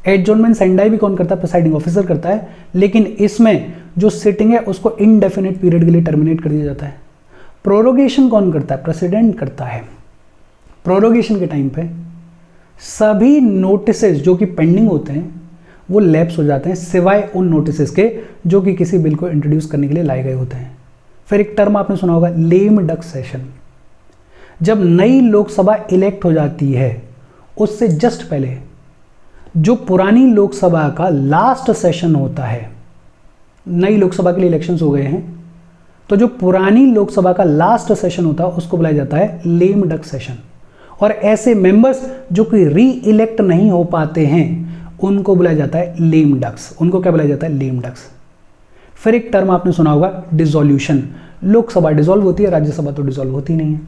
एडजॉर्नमेंट साइन डाई भी कौन करता है? प्रिसाइडिंग ऑफिसर करता है। लेकिन इसमें जो सिटिंग है उसको इनडेफिनेट पीरियड के लिए टर्मिनेट कर दिया जाता है। प्रोरोगेशन कौन करता है? प्रेसिडेंट करता है। प्रोरोगेशन के टाइम पे सभी नोटिसेस जो कि पेंडिंग होते हैं वो लैप्स हो जाते हैं, सिवाय उन नोटिसेस के जो कि किसी बिल को इंट्रोड्यूस करने के लिए लाए गए होते हैं। फिर एक टर्म आपने सुना होगा, लेम डक सेशन। जब नई लोकसभा इलेक्ट हो जाती है उससे जस्ट पहले जो पुरानी लोकसभा का लास्ट सेशन होता है, नई लोकसभा के लिए इलेक्शंस हो गए हैं, तो जो पुरानी लोकसभा का लास्ट सेशन होता है उसको बुलाया जाता है लेम डक सेशन। और ऐसे मेंबर्स जो कि री इलेक्ट नहीं हो पाते हैं उनको बुलाया जाता है लेम डक्स। उनको क्या बुलाया जाता है? लेम डक्स। फिर एक टर्म आपने सुना होगा डिसॉल्यूशन। लोकसभा डिसॉल्व होती है, राज्यसभा तो डिसॉल्व होती नहीं है।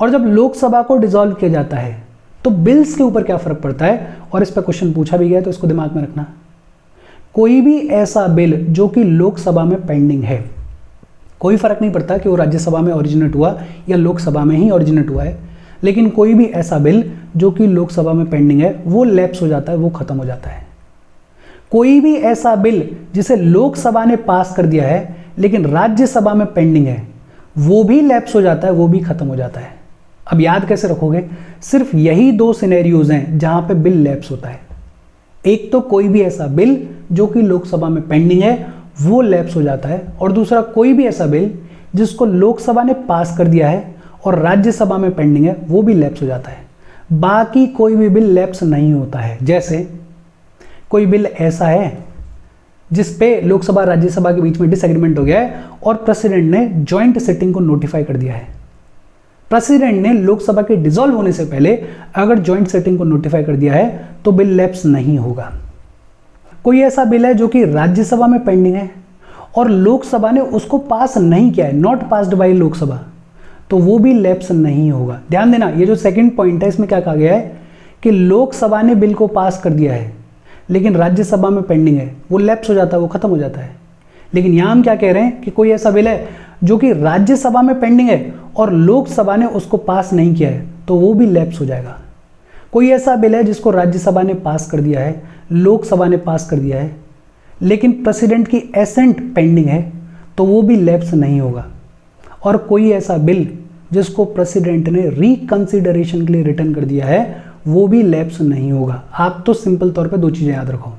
और जब लोकसभा को डिसॉल्व किया जाता है तो बिल्स के ऊपर क्या फर्क पड़ता है, और इस पर क्वेश्चन पूछा भी गया है तो इसको दिमाग में रखना। कोई भी ऐसा बिल जो कि लोकसभा में पेंडिंग है, कोई फर्क नहीं पड़ता कि वो राज्यसभा में ओरिजिनेट हुआ या लोकसभा में ही ओरिजिनेट हुआ है, लेकिन कोई भी ऐसा बिल जो कि लोकसभा में पेंडिंग है वो लैप्स हो जाता है, वो खत्म हो जाता है। कोई भी ऐसा बिल जिसे लोकसभा ने पास कर दिया है लेकिन राज्यसभा में पेंडिंग है वो भी लैप्स हो जाता है, वो भी खत्म हो जाता है। अब याद कैसे रखोगे? सिर्फ यही दो सिनेरियोज हैं जहां पे बिल लैप्स होता है। एक तो कोई भी ऐसा बिल जो कि लोकसभा में पेंडिंग है वो लैप्स हो जाता है, और दूसरा कोई भी ऐसा बिल जिसको लोकसभा ने पास कर दिया है और राज्यसभा में पेंडिंग है वो भी लैप्स हो जाता है। बाकी कोई भी बिल लैप्स नहीं होता है। जैसे कोई बिल ऐसा है जिस पे लोकसभा राज्यसभा के बीच में डिसएग्रीमेंट हो गया है और प्रेसिडेंट ने जॉइंट सिटिंग को नोटिफाई कर दिया है। प्रेसिडेंट ने लोकसभा के डिसॉल्व होने से पहले अगर जॉइंट सिटिंग को नोटिफाई कर दिया है तो बिल लैप्स नहीं होगा। कोई ऐसा बिल है जो कि राज्यसभा में पेंडिंग है और लोकसभा ने उसको पास नहीं किया है, नॉट पास्ड बाय लोकसभा, तो वो भी लैप्स नहीं होगा। ध्यान देना, ये जो सेकंड पॉइंट है इसमें क्या कहा गया है कि लोकसभा ने बिल को पास कर दिया है लेकिन राज्यसभा में पेंडिंग है, वो लैप्स हो जाता है, वो खत्म हो जाता है। लेकिन यहां हम क्या कह रहे हैं कि कोई ऐसा बिल है जो कि राज्यसभा में पेंडिंग है और लोकसभा ने उसको पास नहीं किया है तो वो भी लैप्स हो जाएगा। कोई ऐसा बिल है जिसको राज्यसभा ने पास कर दिया है, लोकसभा ने पास कर दिया है, लेकिन प्रेसिडेंट की एसेंट पेंडिंग है तो वो भी लैप्स नहीं होगा। और कोई ऐसा बिल जिसको प्रेसिडेंट ने रिकंसिडरेशन के लिए रिटर्न कर दिया है वो भी लैप्स नहीं होगा। आप तो सिंपल तौर पे दो चीज़ें याद रखो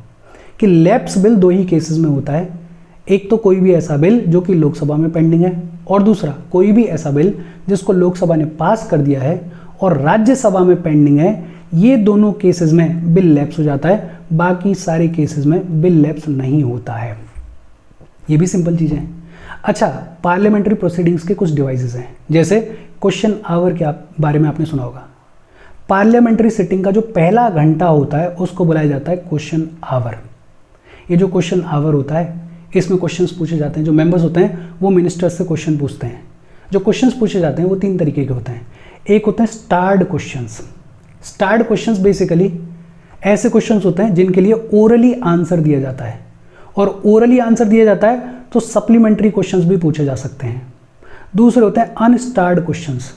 कि लैप्स बिल दो ही केसेस में होता है। एक तो कोई भी ऐसा बिल जो कि लोकसभा में पेंडिंग है, और दूसरा कोई भी ऐसा बिल जिसको लोकसभा ने पास कर दिया है और राज्यसभा में पेंडिंग है। ये दोनों केसेस में बिल लैप्स हो जाता है, बाकी सारे केसेस में बिल लैप्स नहीं होता है। ये भी सिंपल चीज़ है। अच्छा, पार्लियामेंट्री प्रोसीडिंग्स के कुछ डिवाइसेस हैं, जैसे क्वेश्चन आवर के बारे में आपने सुना होगा। पार्लियामेंट्री सिटिंग का जो पहला घंटा होता है उसको बुलाया जाता है क्वेश्चन आवर। ये जो क्वेश्चन आवर होता है इसमें क्वेश्चंस पूछे जाते हैं। जो मेंबर्स होते हैं वो मिनिस्टर्स से क्वेश्चन पूछते हैं। जो क्वेश्चंस पूछे जाते हैं वो तीन तरीके के होते हैं। एक होते हैं स्टार्ड क्वेश्चंस। स्टार्ड क्वेश्चंस बेसिकली ऐसे क्वेश्चंस होते हैं जिनके लिए ओरली आंसर दिया जाता है, और ओरली आंसर दिया जाता है तो सप्लीमेंट्री क्वेश्चंस भी पूछे जा सकते हैं। दूसरे होते हैं अनस्टार्ड क्वेश्चंस।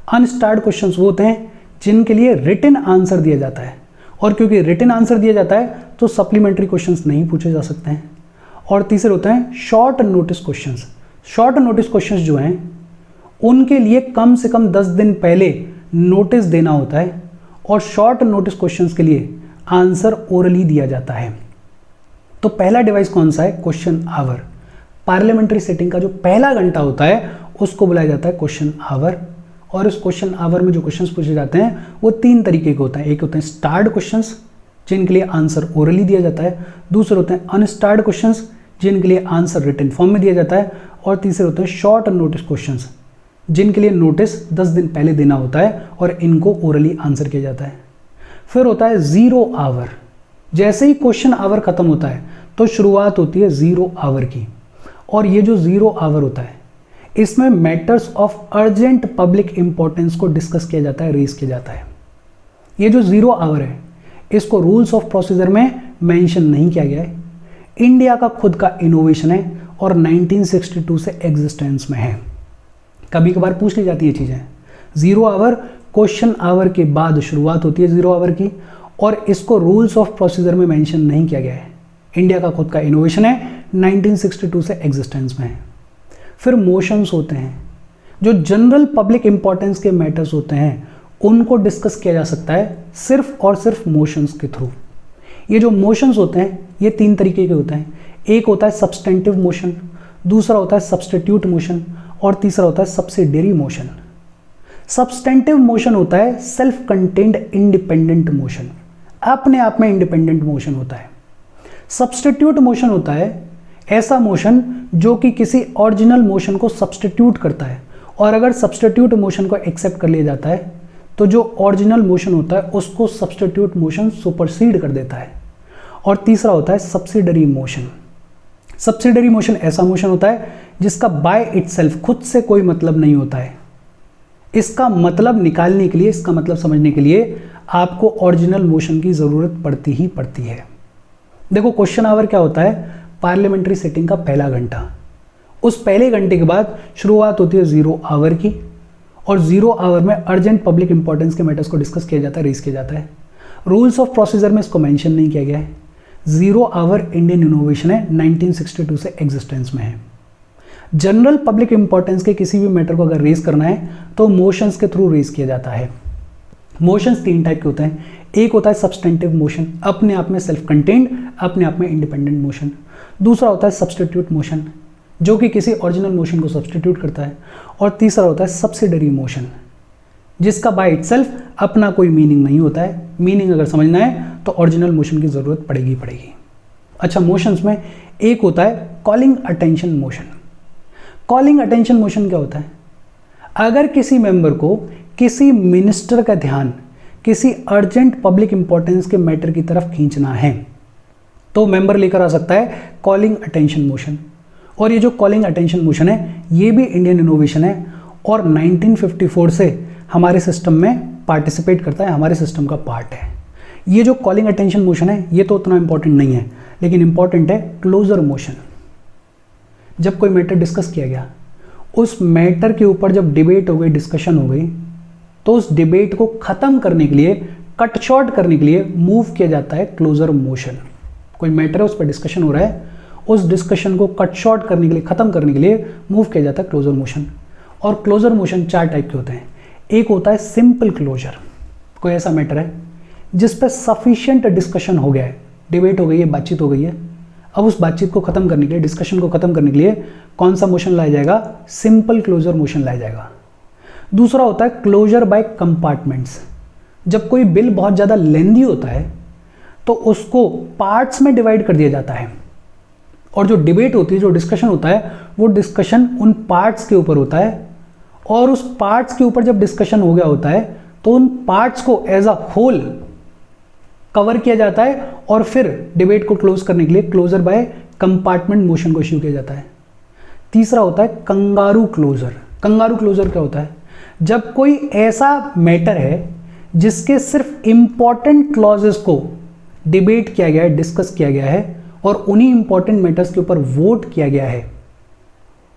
अनस्टार्ड क्वेश्चंस वो होते हैं जिनके लिए रिटन आंसर दिया जाता है, और क्योंकि रिटन आंसर दिया जाता है तो सप्लीमेंट्री क्वेश्चंस नहीं पूछे जा सकते हैं। और तीसरे होते हैं short notice questions. Short notice questions जो हैं उनके लिए कम से कम 10 दिन पहले नोटिस देना होता है, और शॉर्ट नोटिस क्वेश्चंस के लिए आंसर ओरली दिया जाता है। तो पहला डिवाइस कौन सा है? Question our. पार्लियामेंट्री सिटिंग का जो पहला घंटा होता है उसको बुलाया जाता है क्वेश्चन आवर। और इस क्वेश्चन आवर में जो क्वेश्चंस पूछे जाते हैं वो तीन तरीके के होते हैं। एक होते हैं स्टार्ड क्वेश्चंस जिनके लिए आंसर ओरली दिया जाता है, दूसरे होते हैं अनस्टार्ड क्वेश्चंस जिनके लिए आंसर रिटन फॉर्म में दिया जाता है, और तीसरे होते हैं शॉर्ट नोटिस क्वेश्चंस जिनके लिए नोटिस 10 दिन पहले देना होता है और इनको ओरली आंसर किया जाता है। फिर होता है जीरो आवर। जैसे ही क्वेश्चन आवर खत्म होता है तो शुरुआत होती है जीरो आवर की, और ये जो जीरो आवर होता है इसमें matters of urgent public importance को डिस्कस किया जाता है, रेज किया जाता है। ये जो जीरो आवर है इसको रूल्स ऑफ प्रोसीजर में मेंशन नहीं किया गया है। इंडिया का खुद का इनोवेशन है और 1962 से एग्जिस्टेंस में है। कभी कभार पूछ ली जाती है चीज़ें। जीरो आवर क्वेश्चन आवर के बाद शुरुआत होती है जीरो आवर की, और इसको रूल्स ऑफ प्रोसीजर में मेंशन नहीं किया गया है। इंडिया का खुद का इनोवेशन है, 1962 से एग्जिस्टेंस में है। फिर मोशंस होते हैं, जो जनरल पब्लिक इंपॉर्टेंस के मैटर्स होते हैं उनको डिस्कस किया जा सकता है सिर्फ और सिर्फ मोशंस के थ्रू। ये जो मोशंस होते हैं ये तीन तरीके के होते हैं। एक होता है सब्सटेंटिव मोशन, दूसरा होता है सब्स्टिट्यूट मोशन, और तीसरा होता है सब्सिडियरी मोशन। सब्सटेंटिव मोशन होता है सेल्फ कंटेन्ड इंडिपेंडेंट मोशन, अपने आप में इंडिपेंडेंट मोशन होता है। सब्स्टिट्यूट मोशन होता है ऐसा मोशन जो कि किसी ओरिजिनल मोशन को सब्स्टिट्यूट करता है, और अगर सब्स्टिट्यूट मोशन को एक्सेप्ट कर लिया जाता है तो जो ओरिजिनल मोशन होता है उसको सब्स्टिट्यूट मोशन सुपरसीड कर देता है। और तीसरा होता है सब्सिडरी मोशन। सब्सिडरी मोशन ऐसा मोशन होता है जिसका बाय इटसेल्फ खुद से कोई मतलब नहीं होता है। इसका मतलब निकालने के लिए, इसका मतलब समझने के लिए आपको ओरिजिनल मोशन की ज़रूरत पड़ती ही पड़ती है। देखो क्वेश्चन आवर क्या होता है, पार्लियामेंट्री सिटिंग का पहला घंटा। उस पहले घंटे के बाद शुरुआत होती है 0 आवर की, और 0 आवर में अर्जेंट पब्लिक इंपॉर्टेंस के मैटर्स को डिस्कस किया जाता है, रेज किया जाता है। रूल्स ऑफ प्रोसीजर में इसको मेंशन नहीं किया गया है। 0 आवर इंडियन इनोवेशन है, 1962 से एग्जिस्टेंस में है। जनरल पब्लिक इंपॉर्टेंस के किसी भी मैटर को अगर रेज करना है तो मोशंस के थ्रू रेज किया जाता है। मोशंस 3 टाइप के होते हैं। एक होता है सब्सटेंटिव मोशन, अपने आप में सेल्फ कंटेन्ड, अपने आप में इंडिपेंडेंट मोशन। दूसरा होता है सब्सटीट्यूट मोशन, जो कि किसी ओरिजिनल मोशन को सब्सटीट्यूट करता है। और तीसरा होता है सब्सिडरी मोशन, जिसका बाय इटसेल्फ अपना कोई मीनिंग नहीं होता है। मीनिंग अगर समझना है तो ओरिजिनल मोशन की जरूरत पड़ेगी पड़ेगी। अच्छा, मोशंस में एक होता है calling attention motion. Calling attention motion क्या होता है, अगर किसी मेंबर को किसी मिनिस्टर का ध्यान किसी अर्जेंट पब्लिक इंपॉर्टेंस के मैटर की तरफ खींचना है तो मेंबर लेकर आ सकता है कॉलिंग अटेंशन मोशन। और ये जो कॉलिंग अटेंशन मोशन है ये भी इंडियन इनोवेशन है और 1954 से हमारे सिस्टम में पार्टिसिपेट करता है, हमारे सिस्टम का पार्ट है। ये जो कॉलिंग अटेंशन मोशन है ये तो उतना इंपॉर्टेंट नहीं है, लेकिन इंपॉर्टेंट है क्लोजर मोशन। जब कोई मैटर डिस्कस किया गया, उस मैटर के ऊपर जब डिबेट हो गई, डिस्कशन हो गई, तो उस डिबेट को खत्म करने के लिए, कट शॉर्ट करने के लिए मूव किया जाता है क्लोजर मोशन। कोई मैटर है, उस पर डिस्कशन हो रहा है, उस डिस्कशन को कट शॉर्ट करने के लिए, खत्म करने के लिए मूव किया जाता है क्लोजर मोशन। और क्लोजर मोशन 4 टाइप के होते हैं। एक होता है सिंपल क्लोजर। कोई ऐसा मैटर है जिस पर सफिशिएंट डिस्कशन हो गया है, डिबेट हो गई है, बातचीत हो गई है, अब उस बातचीत को खत्म करने के लिए, डिस्कशन को खत्म करने के लिए कौन सा मोशन लाया जाएगा, सिंपल क्लोजर मोशन लाया जाएगा। दूसरा होता है क्लोजर बाय कंपार्टमेंट्स। जब कोई बिल बहुत ज़्यादा लेंदी होता है तो उसको पार्ट्स में डिवाइड कर दिया जाता है, और जो डिबेट होती है, जो डिस्कशन होता है, वो डिस्कशन उन पार्ट्स के ऊपर होता है। और उस पार्ट्स के ऊपर जब डिस्कशन हो गया होता है तो उन पार्ट्स को एज अ होल कवर किया जाता है और फिर डिबेट को क्लोज करने के लिए क्लोजर बाय कंपार्टमेंट मोशन को इश्यू किया जाता है। तीसरा होता है कंगारू क्लोजर। कंगारू क्लोजर क्या होता है, जब कोई ऐसा मैटर है जिसके सिर्फ इंपॉर्टेंट क्लॉजेस को डिबेट किया गया है, डिस्कस किया गया है, और उन्हीं इंपॉर्टेंट मैटर्स के ऊपर वोट किया गया है।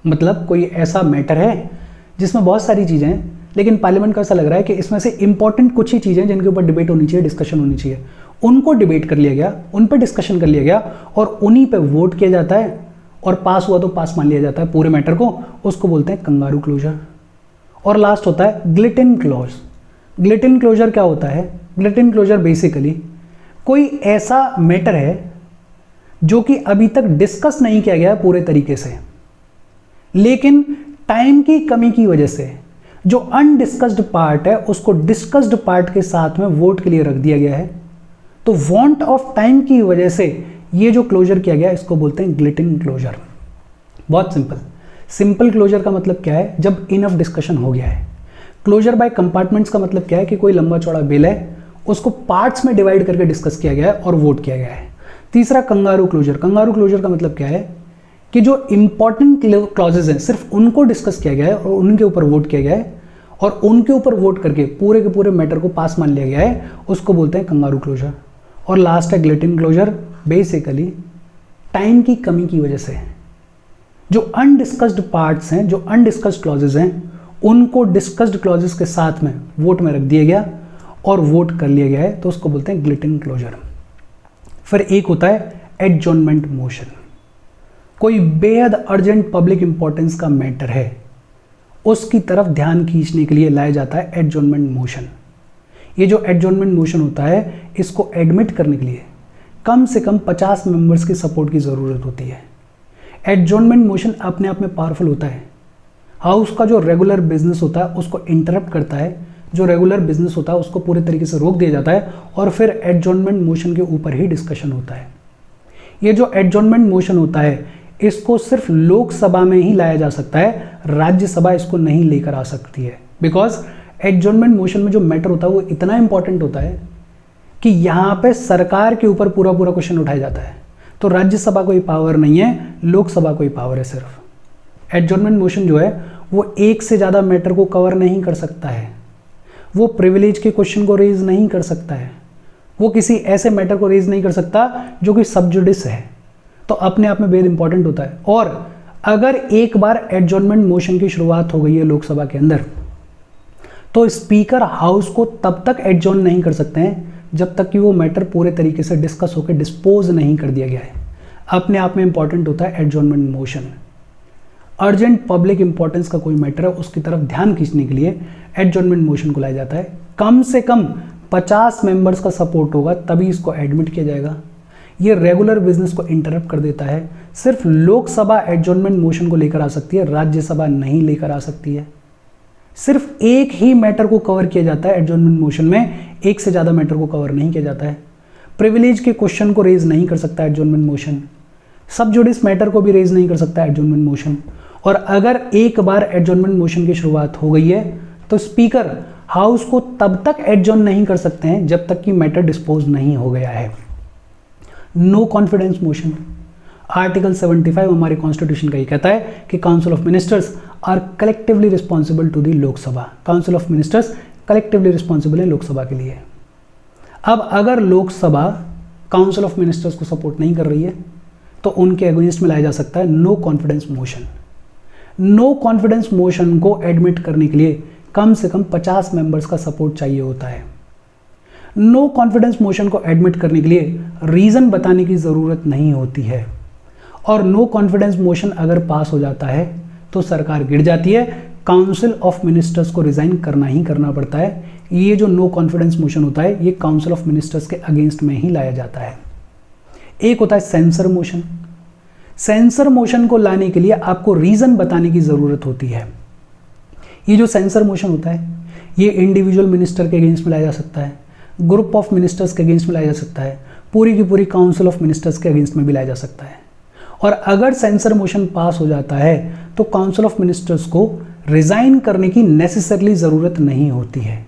मतलब कोई ऐसा मैटर है जिसमें बहुत सारी चीज़ें हैं, लेकिन पार्लियामेंट को ऐसा लग रहा है कि इसमें से इंपॉर्टेंट कुछ ही चीज़ें जिनके ऊपर डिबेट होनी चाहिए, डिस्कशन होनी चाहिए, उनको डिबेट कर लिया गया, उन पर डिस्कशन कर लिया गया और उन्हीं पे वोट किया जाता है, और पास हुआ तो पास मान लिया जाता है पूरे मैटर को, उसको बोलते हैं कंगारू क्लोजर। और लास्ट होता है ग्लिटिन क्लॉज। ग्लिटिन क्लोजर क्या होता है, ग्लिटिन क्लोजर बेसिकली कोई ऐसा मैटर है जो कि अभी तक डिस्कस नहीं किया गया है पूरे तरीके से, लेकिन टाइम की कमी की वजह से जो अनडिस्कस्ड पार्ट है उसको डिस्कस्ड पार्ट के साथ में वोट के लिए रख दिया गया है। तो वांट ऑफ टाइम की वजह से ये जो क्लोजर किया गया इसको बोलते हैं ग्लिटिन क्लोजर। बहुत सिंपल। सिंपल क्लोजर का मतलब क्या है, जब इनफ डिस्कशन हो गया है। क्लोजर बाय कंपार्टमेंट्स का मतलब क्या है कि कोई लंबा चौड़ा बिल है, उसको पार्ट्स में डिवाइड करके डिस्कस किया गया है और वोट किया गया है। तीसरा कंगारू क्लोजर। कंगारू क्लोजर का मतलब क्या है कि जो इंपॉर्टेंट क्लॉजेज हैं सिर्फ उनको डिस्कस किया गया है और उनके ऊपर वोट किया गया है, और उनके ऊपर वोट करके पूरे के पूरे मैटर को पास मान लिया गया है, उसको बोलते हैं कंगारू क्लोजर। और लास्ट है ग्लिटिन क्लोजर। बेसिकली टाइम की कमी की वजह से जो अनडिस्कस्ड पार्ट्स हैं, जो अनडिस्कस्ड क्लॉजेज हैं, उनको डिस्कस्ड क्लॉजेज के साथ में वोट में रख दिया गया और वोट कर लिया गया है, तो उसको बोलते हैं ग्लिटिन क्लोजर। फिर एक होता है एडजॉर्नमेंट मोशन। कोई बेहद अर्जेंट पब्लिक इंपॉर्टेंस का मैटर है, उसकी तरफ ध्यान खींचने के लिए लाया जाता है एडजॉर्नमेंट मोशन। ये जो एडजॉर्नमेंट मोशन होता है, इसको एडमिट करने के लिए कम से कम 50 मेंबर्स की सपोर्ट की ज़रूरत होती है। एडजॉर्नमेंट मोशन अपने आप में पावरफुल होता है। हाउस का जो रेगुलर बिजनेस होता है उसको इंटरप्ट करता है, जो रेगुलर बिजनेस होता है उसको पूरे तरीके से रोक दिया जाता है, और फिर एडजॉर्नमेंट मोशन के ऊपर ही डिस्कशन होता है। ये जो एडजॉर्नमेंट मोशन होता है इसको सिर्फ लोकसभा में ही लाया जा सकता है, राज्यसभा इसको नहीं लेकर आ सकती है, बिकॉज एडजॉर्नमेंट मोशन में जो मैटर होता है वो इतना इंपॉर्टेंट होता है कि यहाँ पे सरकार के ऊपर पूरा पूरा क्वेश्चन उठाया जाता है। तो राज्यसभा कोई पावर नहीं है, लोकसभा कोई पावर है सिर्फ। एडजॉर्नमेंट मोशन जो है वो एक से ज़्यादा मैटर को कवर नहीं कर सकता है, वो प्रिविलेज के क्वेश्चन को रेज नहीं कर सकता है, वो किसी ऐसे मैटर को रेज नहीं कर सकता जो कि सब जुडिस है। तो अपने आप में बेहद इंपॉर्टेंट होता है। और अगर एक बार एडजॉर्नमेंट मोशन की शुरुआत हो गई है लोकसभा के अंदर, तो स्पीकर हाउस को तब तक एडजॉर्न नहीं कर सकते हैं जब तक कि वो मैटर पूरे तरीके से डिस्कस होकर डिस्पोज नहीं कर दिया गया है। अपने आप में इंपॉर्टेंट होता है adjournment motion. Urgent public importance का कोई मैटर है, उसकी तरफ ध्यान खींचने के लिए एडजॉर्नमेंट मोशन को लाया जाता है। कम से कम 50 मेंबर्स का सपोर्ट होगा तभी इसको एडमिट किया जाएगा। ये रेगुलर बिजनेस को इंटरप्ट कर देता है। सिर्फ लोकसभा एडजॉर्नमेंट मोशन को लेकर आ सकती है, राज्यसभा नहीं लेकर आ सकती है। सिर्फ एक ही मैटर को कवर किया जाता है एडजॉर्नमेंट मोशन में, एक से ज़्यादा मैटर को कवर नहीं किया जाता है। प्रिविलेज के क्वेश्चन को रेज नहीं कर सकता एडजॉर्नमेंट मोशन, सब जुडिस मैटर को भी रेज नहीं कर सकता एडजॉर्नमेंट मोशन। और अगर एक बार एडजॉर्नमेंट मोशन की शुरुआत हो गई है तो स्पीकर हाउस को तब तक एडजॉर्न नहीं कर सकते हैं जब तक कि मैटर डिस्पोज नहीं हो गया है। नो कॉन्फिडेंस मोशन, आर्टिकल 75 हमारे कॉन्स्टिट्यूशन का ये कहता है कि council of ministers are collectively responsible to the Lok Sabha. Council of ministers collectively responsible है लोकसभा के लिए। अब अगर लोकसभा काउंसिल ऑफ मिनिस्टर्स को सपोर्ट नहीं कर रही है तो उनके अगेंस्ट में लाया जा सकता है no confidence motion. No confidence motion को एडमिट करने के लिए कम से कम 50 मेंबर्स का सपोर्ट चाहिए होता है। नो कॉन्फिडेंस मोशन को एडमिट करने के लिए रीजन बताने की जरूरत नहीं होती है। और नो कॉन्फिडेंस मोशन अगर पास हो जाता है तो सरकार गिर जाती है, काउंसिल ऑफ मिनिस्टर्स को रिजाइन करना ही करना पड़ता है। ये जो नो कॉन्फिडेंस मोशन होता है ये काउंसिल ऑफ मिनिस्टर्स के अगेंस्ट में ही लाया जाता है। एक होता है सेंसर मोशन। सेंसर मोशन को लाने के लिए आपको रीजन बताने की जरूरत होती है। ये जो सेंसर मोशन होता है ये इंडिविजुअल मिनिस्टर के अगेंस्ट में लाया जा सकता है, ग्रुप ऑफ मिनिस्टर्स के अगेंस्ट में लाया जा सकता है, पूरी की पूरी काउंसिल ऑफ मिनिस्टर्स के अगेंस्ट में भी लाया जा सकता है। और अगर सेंसर मोशन पास हो जाता है तो काउंसिल ऑफ मिनिस्टर्स को रिजाइन करने की नेसेसरली ज़रूरत नहीं होती है।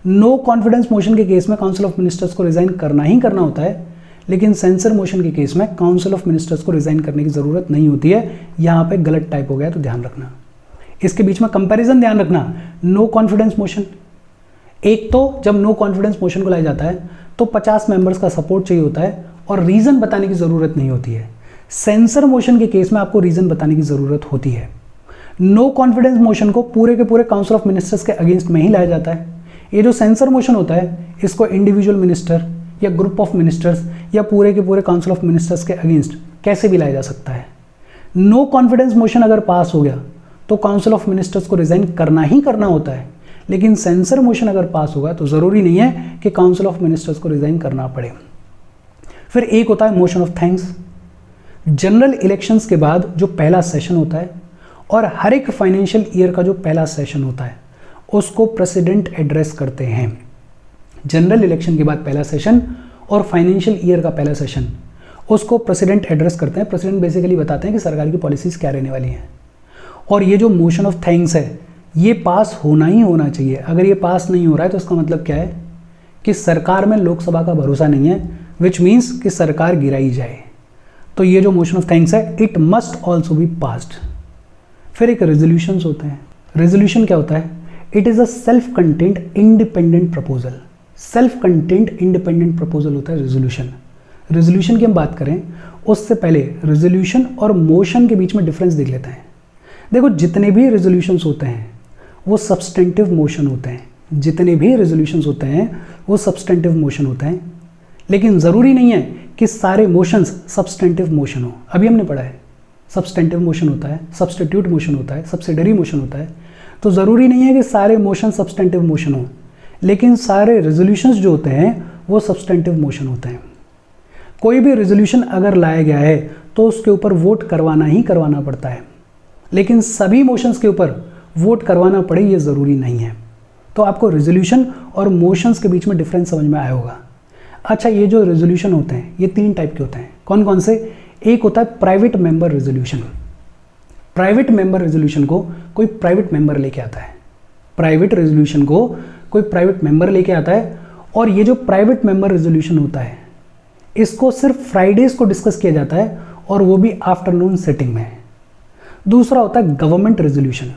नो कॉन्फिडेंस मोशन के केस में काउंसिल ऑफ मिनिस्टर्स को रिजाइन करना ही करना होता है, लेकिन सेंसर मोशन के केस में काउंसिल ऑफ मिनिस्टर्स को रिजाइन करने की ज़रूरत नहीं होती है। यहाँ पे गलत टाइप हो गया तो ध्यान रखना। इसके बीच में कंपैरिजन ध्यान रखना। नो कॉन्फिडेंस मोशन, एक तो जब नो कॉन्फिडेंस मोशन को लाया जाता है तो 50 मेंबर्स का सपोर्ट चाहिए होता है और रीज़न बताने की ज़रूरत नहीं होती है। सेंसर मोशन के केस में आपको रीज़न बताने की ज़रूरत होती है। नो कॉन्फिडेंस मोशन को पूरे के पूरे काउंसिल ऑफ मिनिस्टर्स के अगेंस्ट में ही लाया जाता है। ये जो सेंसर मोशन होता है इसको इंडिविजुअल मिनिस्टर या ग्रुप ऑफ मिनिस्टर्स या पूरे के पूरे काउंसिल ऑफ मिनिस्टर्स के अगेंस्ट कैसे भी लाया जा सकता है। नो कॉन्फिडेंस मोशन अगर पास हो गया तो काउंसिल ऑफ मिनिस्टर्स को रिजाइन करना ही करना होता है, लेकिन सेंसर मोशन अगर पास होगा तो ज़रूरी नहीं है कि काउंसिल ऑफ मिनिस्टर्स को रिजाइन करना पड़े। फिर एक होता है motion of thanks. General elections के बाद जो पहला सेशन होता है और हर एक फाइनेंशियल ईयर का जो पहला सेशन होता है उसको प्रेसिडेंट एड्रेस करते हैं। जनरल इलेक्शन के बाद पहला सेशन और फाइनेंशियल ईयर का पहला सेशन उसको प्रेसिडेंट एड्रेस करते हैं। प्रेसिडेंट बेसिकली बताते हैं कि सरकार की पॉलिसीज़ क्या रहने वाली हैं। और ये जो मोशन ऑफ थैंक्स है ये पास होना ही होना चाहिए। अगर ये पास नहीं हो रहा है तो इसका मतलब क्या है कि सरकार में लोकसभा का भरोसा नहीं है, विच मीन्स कि सरकार गिराई जाए। तो ये जो मोशन ऑफ थैंक्स है it must also be passed. फिर एक रेजोल्यूशंस होते हैं। रेजोल्यूशन क्या होता है? It is a self content independent proposal. Self content independent proposal होता है रेजोल्यूशन। रेजोल्यूशन की हम बात करें उससे पहले रेजोल्यूशन और मोशन के बीच में डिफरेंस देख लेते हैं। देखो, जितने भी रेजोल्यूशंस होते हैं वो सब्सटेंटिव मोशन होते हैं। जितने भी रेजोल्यूशंस होते हैं वो सब्सटेंटिव मोशन होते हैं, लेकिन ज़रूरी नहीं है कि सारे मोशंस सब्सटेंटिव मोशन हो। अभी हमने पढ़ा है सब्सटेंटिव मोशन होता है, सब्स्टिट्यूट मोशन होता है, सब्सिडरी मोशन होता है। तो ज़रूरी नहीं है कि सारे मोशन सब्सटेंटिव मोशन हो, लेकिन सारे रेजोल्यूशंस जो होते हैं वो सब्सटेंटिव मोशन होते हैं। कोई भी रेजोल्यूशन अगर लाया गया है तो उसके ऊपर वोट करवाना ही करवाना पड़ता है, लेकिन सभी मोशंस के ऊपर वोट करवाना पड़े ये ज़रूरी नहीं है। तो आपको रेजोल्यूशन और मोशंस के बीच में डिफरेंस समझ में आया होगा। अच्छा, ये जो रेजोल्यूशन होते हैं ये 3 टाइप के होते हैं। कौन कौन से? एक होता है private member resolution. Private member resolution को कोई प्राइवेट मेंबर लेके आता है। प्राइवेट रेजोल्यूशन को कोई प्राइवेट मेंबर लेके आता है, और ये जो प्राइवेट मेंबर रेजोल्यूशन होता है इसको सिर्फ फ्राइडेज को डिस्कस किया जाता है, और वो भी आफ्टरनून सिटिंग में। दूसरा होता है गवर्नमेंट रेजोल्यूशन।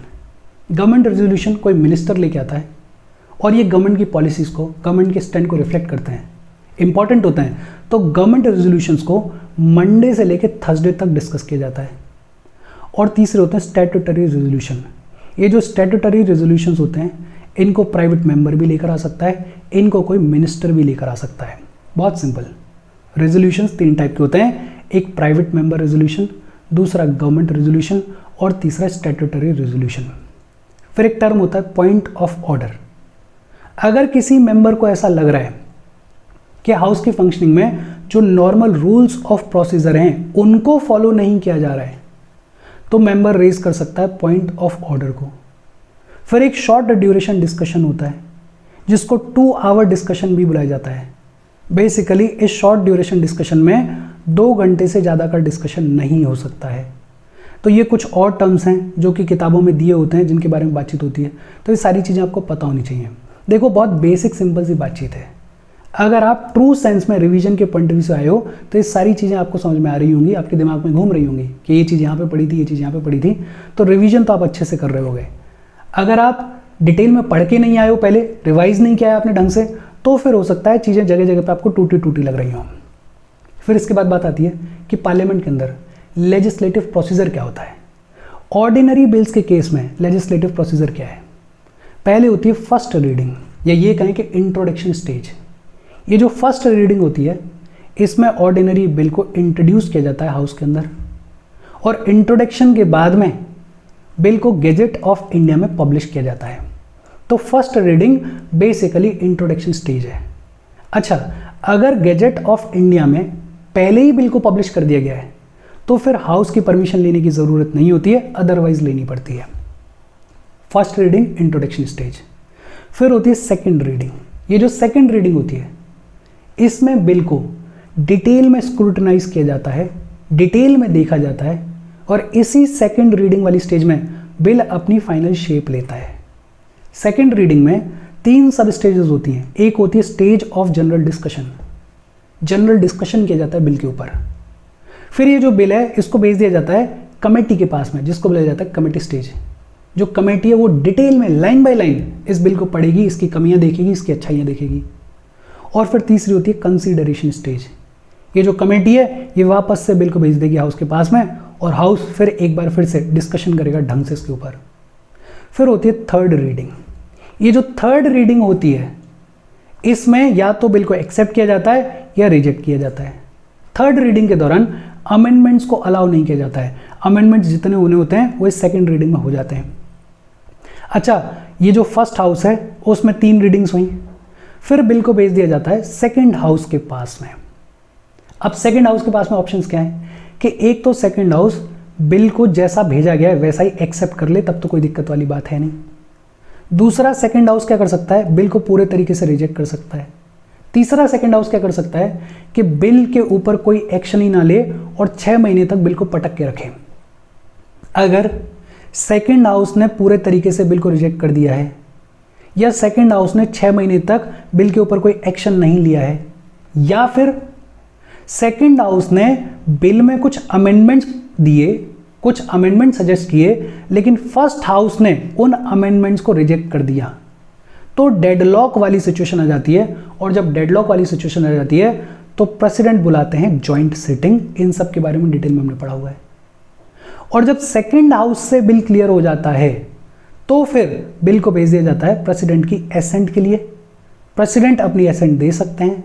गवर्नमेंट रेजोल्यूशन कोई मिनिस्टर लेके आता है, और ये गवर्नमेंट की पॉलिसीज़ को, गवर्नमेंट के स्टैंड को रिफ्लेक्ट करते हैं, इंपॉर्टेंट होते हैं। तो गवर्नमेंट रेजोल्यूशंस को मंडे से लेकर थर्सडे तक डिस्कस किया जाता है। और तीसरे होते हैं स्टैट्यूटरी रेजोल्यूशन। ये जो स्टैट्यूटरी रेजोल्यूशंस होते हैं इनको प्राइवेट मेंबर भी लेकर आ सकता है, इनको कोई मिनिस्टर भी लेकर आ सकता है। बहुत सिंपल। रेजोल्यूशंस 3 टाइप के होते हैं, एक प्राइवेट मेंबर रेजोल्यूशन, दूसरा गवर्नमेंट रेजोल्यूशन, और तीसरा स्टैट्यूटरी रेजोल्यूशन। फिर एक टर्म होता है पॉइंट ऑफ ऑर्डर। अगर किसी मेंबर को ऐसा लग रहा है कि हाउस की फंक्शनिंग में जो नॉर्मल रूल्स ऑफ प्रोसीजर हैं उनको फॉलो नहीं किया जा रहा है, तो मेंबर रेज कर सकता है पॉइंट ऑफ ऑर्डर को। फिर एक शॉर्ट ड्यूरेशन डिस्कशन होता है जिसको 2 आवर डिस्कशन भी बुलाया जाता है। बेसिकली इस शॉर्ट ड्यूरेशन डिस्कशन में 2 घंटे से ज़्यादा का डिस्कशन नहीं हो सकता है। तो ये कुछ और टर्म्स हैं जो कि किताबों में दिए होते हैं, जिनके बारे में बातचीत होती है। तो ये सारी चीज़ें आपको पता होनी चाहिए। देखो, बहुत बेसिक सिंपल सी बातचीत है। अगर आप ट्रू सेंस में रिवीजन के पॉइंट ऑफ व्यू से आए हो तो ये सारी चीज़ें आपको समझ में आ रही होंगी, आपके दिमाग में घूम रही होंगी कि ये चीज़ यहाँ पे पढ़ी थी, ये चीज़ यहाँ पे पढ़ी थी। तो रिवीजन तो आप अच्छे से कर रहे होगे। अगर आप डिटेल में पढ़ के नहीं आए हो, पहले रिवाइज नहीं किया है आपने ढंग से, तो फिर हो सकता है चीज़ें जगह जगह पे आपको टूटी टूटी लग रही हों। फिर इसके बाद बात आती है कि पार्लियामेंट के अंदर लेजिस्लेटिव प्रोसीजर क्या होता है। ऑर्डिनरी बिल्स के केस में लेजिस्लेटिव प्रोसीजर क्या है? पहले होती है फर्स्ट रीडिंग, या ये कहें कि इंट्रोडक्शन स्टेज। ये जो फर्स्ट रीडिंग होती है इसमें ऑर्डिनरी बिल को इंट्रोड्यूस किया जाता है हाउस के अंदर, और इंट्रोडक्शन के बाद में बिल को गेजेट ऑफ इंडिया में पब्लिश किया जाता है। तो first reading basically introduction stage है। अच्छा, अगर गेजेट ऑफ इंडिया में पहले ही बिल को पब्लिश कर दिया गया है तो फिर हाउस की परमिशन लेने की ज़रूरत नहीं होती है, अदरवाइज लेनी पड़ती है। First reading introduction stage. फिर होती है सेकेंड रीडिंग। ये जो सेकेंड रीडिंग होती है इसमें बिल को डिटेल में स्क्रूटनाइज किया जाता है, डिटेल में देखा जाता है, और इसी सेकेंड रीडिंग वाली स्टेज में बिल अपनी फाइनल शेप लेता है। सेकेंड रीडिंग में 3 सब स्टेजेस होती हैं। एक होती है stage of general discussion. General discussion किया जाता है बिल के ऊपर। फिर ये जो बिल है इसको भेज दिया जाता है कमेटी के पास में, जिसको बुलाया जाता है कमेटी स्टेज। जो कमेटी है वो डिटेल में लाइन बाय लाइन इस बिल को पढ़ेगी, इसकी कमियां देखेगी, इसकी अच्छाइयां देखेगी। और फिर तीसरी होती है कंसीडरेशन स्टेज। ये जो कमेटी है ये वापस से बिल को भेज देगी हाउस के पास में, और हाउस फिर एक बार फिर से डिस्कशन करेगा ढंग से इसके ऊपर। फिर होती है थर्ड रीडिंग। ये जो थर्ड रीडिंग होती है इसमें या तो बिल को एक्सेप्ट किया जाता है या रिजेक्ट किया जाता है। थर्ड रीडिंग के दौरान अमेंडमेंट्स को अलाउ नहीं किया जाता है। अमेंडमेंट्स जितने होने होते हैं वो सेकेंड रीडिंग में हो जाते हैं। अच्छा, ये जो फर्स्ट हाउस है उसमें 3 रीडिंग्स हुई, फिर बिल को भेज दिया जाता है सेकेंड हाउस के पास में। अब सेकेंड हाउस के पास में ऑप्शंस क्या है कि एक तो सेकेंड हाउस बिल को जैसा भेजा गया है वैसा ही एक्सेप्ट कर ले, तब तो कोई दिक्कत वाली बात है नहीं। दूसरा, सेकेंड हाउस क्या कर सकता है, बिल को पूरे तरीके से रिजेक्ट कर सकता है। तीसरा, सेकेंड हाउस क्या कर सकता है कि बिल के ऊपर कोई एक्शन ही ना ले और 6 महीने तक बिल को पटक के रखे। अगर सेकेंड हाउस ने पूरे तरीके से बिल को रिजेक्ट कर दिया है, या सेकेंड हाउस ने 6 महीने तक बिल के ऊपर कोई एक्शन नहीं लिया है, या फिर सेकेंड हाउस ने बिल में कुछ अमेंडमेंट्स दिए, कुछ अमेंडमेंट सजेस्ट किए, लेकिन फर्स्ट हाउस ने उन अमेंडमेंट्स को रिजेक्ट कर दिया, तो डेडलॉक वाली सिचुएशन आ जाती है। और जब डेडलॉक वाली सिचुएशन आ जाती है तो प्रेसिडेंट बुलाते हैं जॉइंट सिटिंग। इन सब के बारे में डिटेल में हमने पढ़ा हुआ है। और जब सेकेंड हाउस से बिल क्लियर हो जाता है तो फिर बिल को भेज दिया जाता है प्रेसिडेंट की एसेंट के लिए। प्रेसिडेंट अपनी एसेंट दे सकते हैं,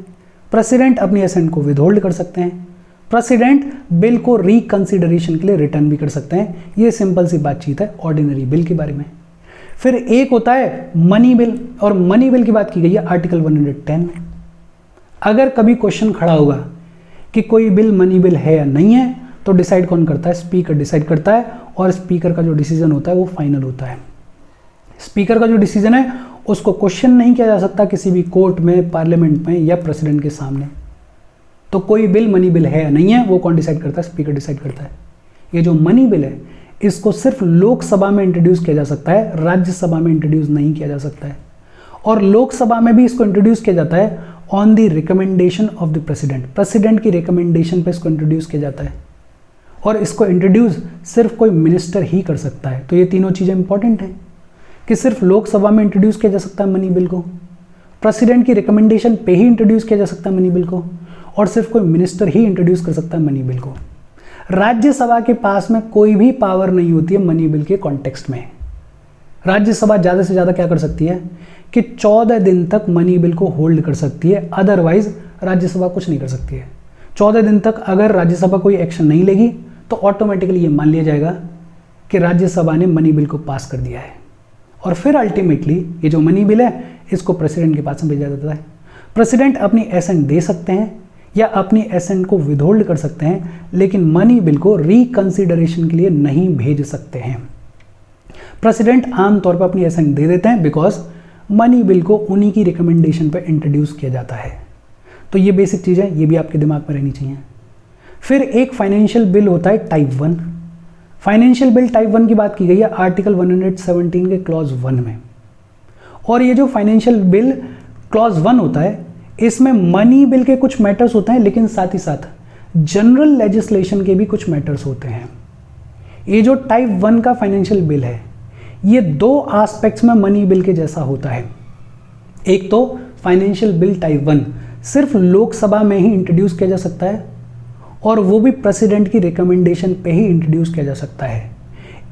प्रेसिडेंट अपनी एसेंट को विदहोल्ड कर सकते हैं, प्रेसिडेंट बिल को रिकंसिडरेशन के लिए रिटर्न भी कर सकते हैं। ये सिंपल सी बातचीत है ऑर्डिनरी बिल के बारे में। फिर एक होता है मनी बिल, और मनी बिल की बात की गई है आर्टिकल 110 में। अगर कभी क्वेश्चन खड़ा होगा कि कोई बिल मनी बिल है या नहीं है, तो डिसाइड कौन करता है, स्पीकर डिसाइड करता है, और स्पीकर का जो डिसीजन होता है वो फाइनल होता है। स्पीकर का जो डिसीजन है उसको क्वेश्चन नहीं किया जा सकता किसी भी कोर्ट में, पार्लियामेंट में या प्रेसिडेंट के सामने। तो कोई बिल मनी बिल है या नहीं है वो कौन डिसाइड करता है, स्पीकर डिसाइड करता है। ये जो मनी बिल है इसको सिर्फ लोकसभा में इंट्रोड्यूस किया जा सकता है, राज्यसभा में इंट्रोड्यूस नहीं किया जा सकता है। और लोकसभा में भी इसको इंट्रोड्यूस किया जाता है on the recommendation of the president, president की रिकमेंडेशन पे इसको इंट्रोड्यूस किया जाता है। और इसको इंट्रोड्यूस सिर्फ कोई मिनिस्टर ही कर सकता है। तो ये तीनों चीज़ें इंपॉर्टेंट हैं कि सिर्फ लोकसभा में इंट्रोड्यूस किया जा सकता है मनी बिल को, प्रेसिडेंट की रिकमेंडेशन पे ही इंट्रोड्यूस किया जा सकता है मनी बिल को, और सिर्फ कोई मिनिस्टर ही इंट्रोड्यूस कर सकता है मनी बिल को। राज्यसभा के पास में कोई भी पावर नहीं होती है मनी बिल के कॉन्टेक्स्ट में। राज्यसभा ज़्यादा से ज़्यादा क्या कर सकती है कि 14 दिन तक मनी बिल को होल्ड कर सकती है, अदरवाइज राज्यसभा कुछ नहीं कर सकती है। 14 दिन तक अगर राज्यसभा कोई एक्शन नहीं लेगी तो ऑटोमेटिकली ये मान लिया जाएगा कि राज्यसभा ने मनी बिल को पास कर दिया है। और फिर अल्टीमेटली ये जो मनी बिल है इसको प्रेसिडेंट के पास में भेजा जाता है। प्रेसिडेंट अपनी एसेंट दे सकते हैं या अपनी एसेंट को विदहोल्ड कर सकते हैं, लेकिन मनी बिल को रिकंसिडरेशन के लिए नहीं भेज सकते हैं। प्रेसिडेंट आमतौर पर अपनी एसेंट दे देते हैं बिकॉज मनी बिल को उन्हीं की रिकमेंडेशन पर इंट्रोड्यूस किया जाता है। तो ये बेसिक चीज़ है, ये भी आपके दिमाग में रहनी चाहिए। फिर एक फाइनेंशियल बिल होता है टाइप 1। फाइनेंशियल बिल टाइप 1 की बात की गई है आर्टिकल 117 के क्लॉज 1 में। और ये जो फाइनेंशियल बिल क्लॉज 1 होता है इसमें मनी बिल के कुछ मैटर्स होते हैं, लेकिन साथ ही साथ जनरल लेजिस्लेशन के भी कुछ मैटर्स होते हैं। ये जो टाइप 1 का फाइनेंशियल बिल है ये दो एस्पेक्ट्स में मनी बिल के जैसा होता है। एक तो फाइनेंशियल बिल टाइप 1 सिर्फ लोकसभा में ही इंट्रोड्यूस किया जा सकता है, और वो भी प्रेसिडेंट की रिकमेंडेशन पे ही इंट्रोड्यूस किया जा सकता है।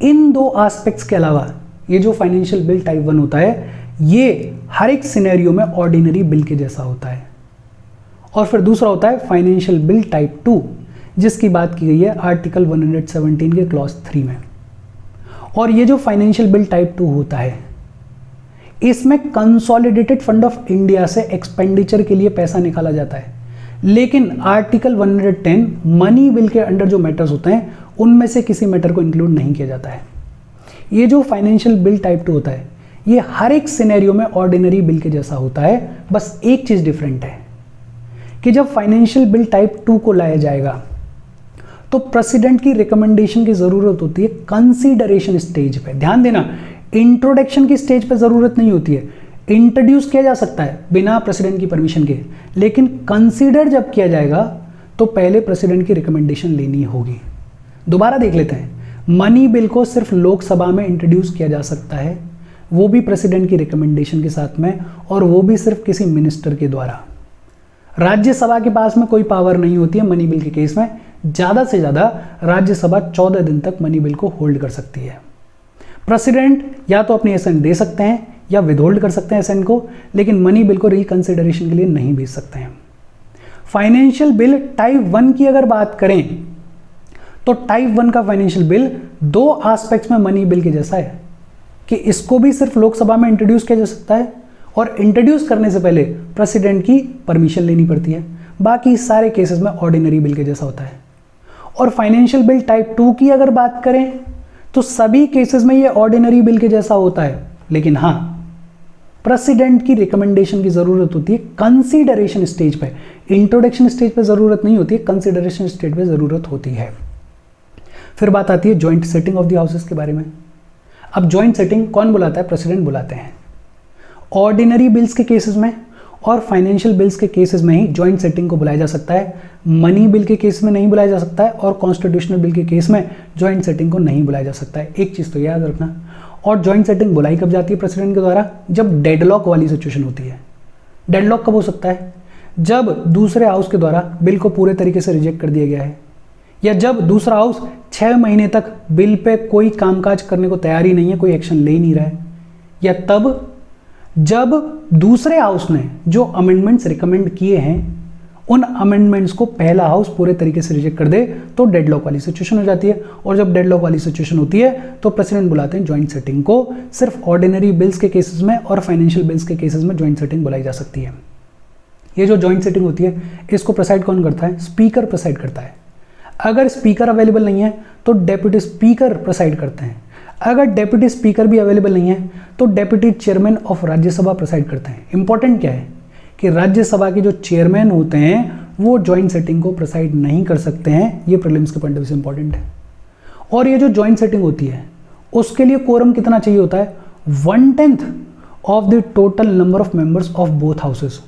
इन दो एस्पेक्ट्स के अलावा ये जो फाइनेंशियल बिल टाइप 1 होता है ये हर एक सिनेरियो में ऑर्डिनरी बिल के जैसा होता है। और फिर दूसरा होता है फाइनेंशियल बिल टाइप 2 जिसकी बात की गई है आर्टिकल 117 के क्लॉज 3 में। और ये जो फाइनेंशियल बिल टाइप 2 होता है इसमें कंसोलिडेटेड फंड ऑफ इंडिया से एक्सपेंडिचर के लिए पैसा निकाला जाता है, लेकिन आर्टिकल 110 मनी बिल के अंडर जो मैटर्स होते हैं उनमें से किसी मैटर को इंक्लूड नहीं किया जाता है। ये जो फाइनेंशियल बिल टाइप 2 होता है ये हर एक सिनेरियो में ऑर्डिनरी बिल के जैसा होता है, बस एक चीज डिफरेंट है कि जब फाइनेंशियल बिल टाइप 2 को लाया जाएगा तो प्रेसिडेंट की रिकमेंडेशन की जरूरत होती है कंसीडरेशन स्टेज पे। ध्यान देना, इंट्रोडक्शन की स्टेज पे जरूरत नहीं होती है। इंट्रोड्यूस किया जा सकता है बिना प्रेसिडेंट की परमिशन के, लेकिन कंसीडर जब किया जाएगा तो पहले प्रेसिडेंट की रिकमेंडेशन लेनी होगी। दोबारा देख लेते हैं, मनी बिल को सिर्फ लोकसभा में इंट्रोड्यूस किया जा सकता है, वो भी प्रेसिडेंट की रिकमेंडेशन के साथ में, और वो भी सिर्फ किसी मिनिस्टर के द्वारा। राज्यसभा के पास में कोई पावर नहीं होती है मनी बिल के केस में। ज़्यादा से ज़्यादा राज्यसभा 14 दिन तक मनी बिल को होल्ड कर सकती है। प्रेसिडेंट या तो अपनी एसेंट दे सकते हैं या विदहोल्ड कर सकते हैं एसेंट को, लेकिन मनी बिल को रिकंसिडरेशन के लिए नहीं भेज सकते हैं। फाइनेंशियल बिल टाइप 1 की अगर बात करें तो टाइप 1 का फाइनेंशियल बिल दो एस्पेक्ट्स में मनी बिल के जैसा है कि इसको भी सिर्फ लोकसभा में इंट्रोड्यूस किया जा सकता है, और इंट्रोड्यूस करने से पहले प्रेसिडेंट की परमिशन लेनी पड़ती है। बाकी सारे केसेस में ऑर्डिनरी बिल के जैसा होता है। और फाइनेंशियल बिल टाइप 2 की अगर बात करें तो सभी केसेस में ये ऑर्डिनरी बिल के जैसा होता है, लेकिन हाँ प्रेसिडेंट की रिकमेंडेशन की जरूरत होती है कंसीडरेशन स्टेज पे। इंट्रोडक्शन स्टेज पे जरूरत नहीं होती है, कंसीडरेशन स्टेज पे जरूरत होती है। फिर बात आती है joint setting of the houses के बारे में। अब ज्वाइंट सेटिंग कौन बुलाता है? प्रेसिडेंट बुलाते हैं। ऑर्डिनरी बिल्स के केसेस में और फाइनेंशियल बिल्स के केसेस में ही ज्वाइंट सेटिंग को बुलाया जा सकता है। मनी बिल के केस में नहीं बुलाया जा सकता है, और कॉन्स्टिट्यूशनल बिल के केस में ज्वाइंट सेटिंग को नहीं बुलाया जा सकता है। एक चीज़ तो याद रखना। और ज्वाइंट सेटिंग बुलाई कब जाती है प्रेसिडेंट के द्वारा? जब डेडलॉक वाली सिचुएशन होती है। डेडलॉक कब हो सकता है? जब दूसरे हाउस के द्वारा बिल को पूरे तरीके से रिजेक्ट कर दिया गया है, या जब दूसरा हाउस 6 महीने तक बिल पे कोई कामकाज करने को तैयार ही नहीं है, कोई एक्शन ले नहीं रहा है, या तब जब दूसरे हाउस ने जो अमेंडमेंट्स रिकमेंड किए हैं उन अमेंडमेंट्स को पहला हाउस पूरे तरीके से रिजेक्ट कर दे, तो डेडलॉक वाली सिचुएशन हो जाती है। और जब डेडलॉक वाली सिचुएशन होती है तो प्रेसिडेंट बुलाते हैं ज्वाइंट सेटिंग को। सिर्फ ऑर्डिनरी बिल्स के केसेस में और फाइनेंशियल बिल्स के केसेस में ज्वाइंट सेटिंग बुलाई जा सकती है। ये जो ज्वाइंट सेटिंग होती है इसको प्रेसाइड कौन करता है? स्पीकर प्रेसाइड करता है। अगर स्पीकर अवेलेबल नहीं है तो डेप्यूटी स्पीकर प्रेसाइड करते हैं। अगर डेप्यूटी स्पीकर भी अवेलेबल नहीं है तो deputy chairman of Rajya Sabha preside करते हैं। इंपॉर्टेंट क्या है कि राज्यसभा के जो चेयरमैन होते हैं वो ज्वाइंट सेटिंग को प्रेसाइड नहीं कर सकते हैं। ये प्रीलिम्स के पॉइंट ऑफ व्यू से इंपॉर्टेंट है। और ये जो जॉइंट सेटिंग होती है उसके लिए कोरम कितना चाहिए होता है, 1/10 of the total number of members of both houses.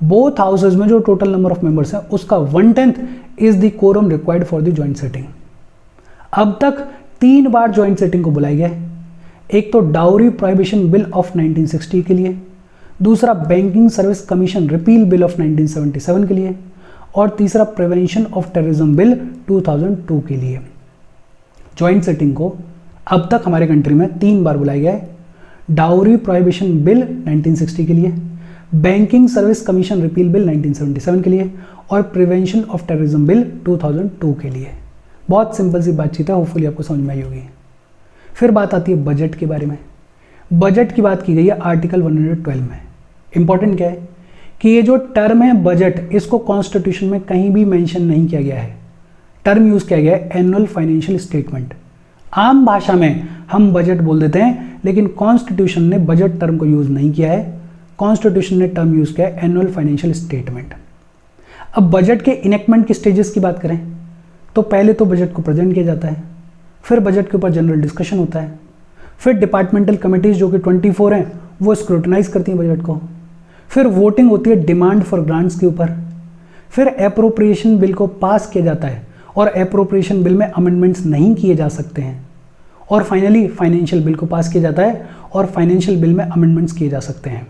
Both houses में जो टोटल नंबर ऑफ मेंबर्स हैं उसका 1/10 is the quorum required for the joint sitting. अब तक 3 बार जॉइंट सेटिंग को बुलाया गया है। एक तो डाउरी प्रोहिबिशन बिल ऑफ 1960 के लिए, दूसरा banking service commission repeal bill of 1977 के लिए, और तीसरा प्रिवेंशन ऑफ टेररिज्म बिल 2002 के लिए। जॉइंट सेटिंग को अब तक हमारे कंट्री में 3 बार बुलाया गया है। डाउरी प्रोहिबिशन बिल 1960 के लिए, banking service commission repeal bill 1977 के लिए, और प्रिवेंशन ऑफ टेररिज्म बिल 2002 के लिए। बहुत सिंपल सी बातचीत है, होपफुली आपको समझ में आई होगी। फिर बात आती है बजट के बारे में। बजट की बात की गई है आर्टिकल 112 में। इंपॉर्टेंट क्या है कि ये जो टर्म है बजट, इसको कॉन्स्टिट्यूशन में कहीं भी मेंशन नहीं किया गया है। टर्म यूज किया गया है एनुअल फाइनेंशियल स्टेटमेंट। आम भाषा में हम बजट बोल देते हैं, लेकिन कॉन्स्टिट्यूशन ने बजट टर्म को यूज नहीं किया है। कॉन्स्टिट्यूशन ने टर्म यूज किया है एनुअल फाइनेंशियल स्टेटमेंट। अब बजट के इनेक्टमेंट की स्टेजेस की बात करें तो पहले तो बजट को प्रेजेंट किया जाता है, फिर बजट के ऊपर जनरल डिस्कशन होता है, फिर डिपार्टमेंटल कमिटीज जो कि 24 हैं वो स्क्रूटनाइज करती हैं बजट को, फिर वोटिंग होती है डिमांड फॉर ग्रांट्स के ऊपर, फिर एप्रोप्रिएशन बिल को पास किया जाता है और एप्रोप्रिएशन बिल में अमेंडमेंट्स नहीं किए जा सकते हैं, और फाइनली फाइनेंशियल बिल को पास किया जाता है और फाइनेंशियल बिल में अमेंडमेंट्स किए जा सकते हैं।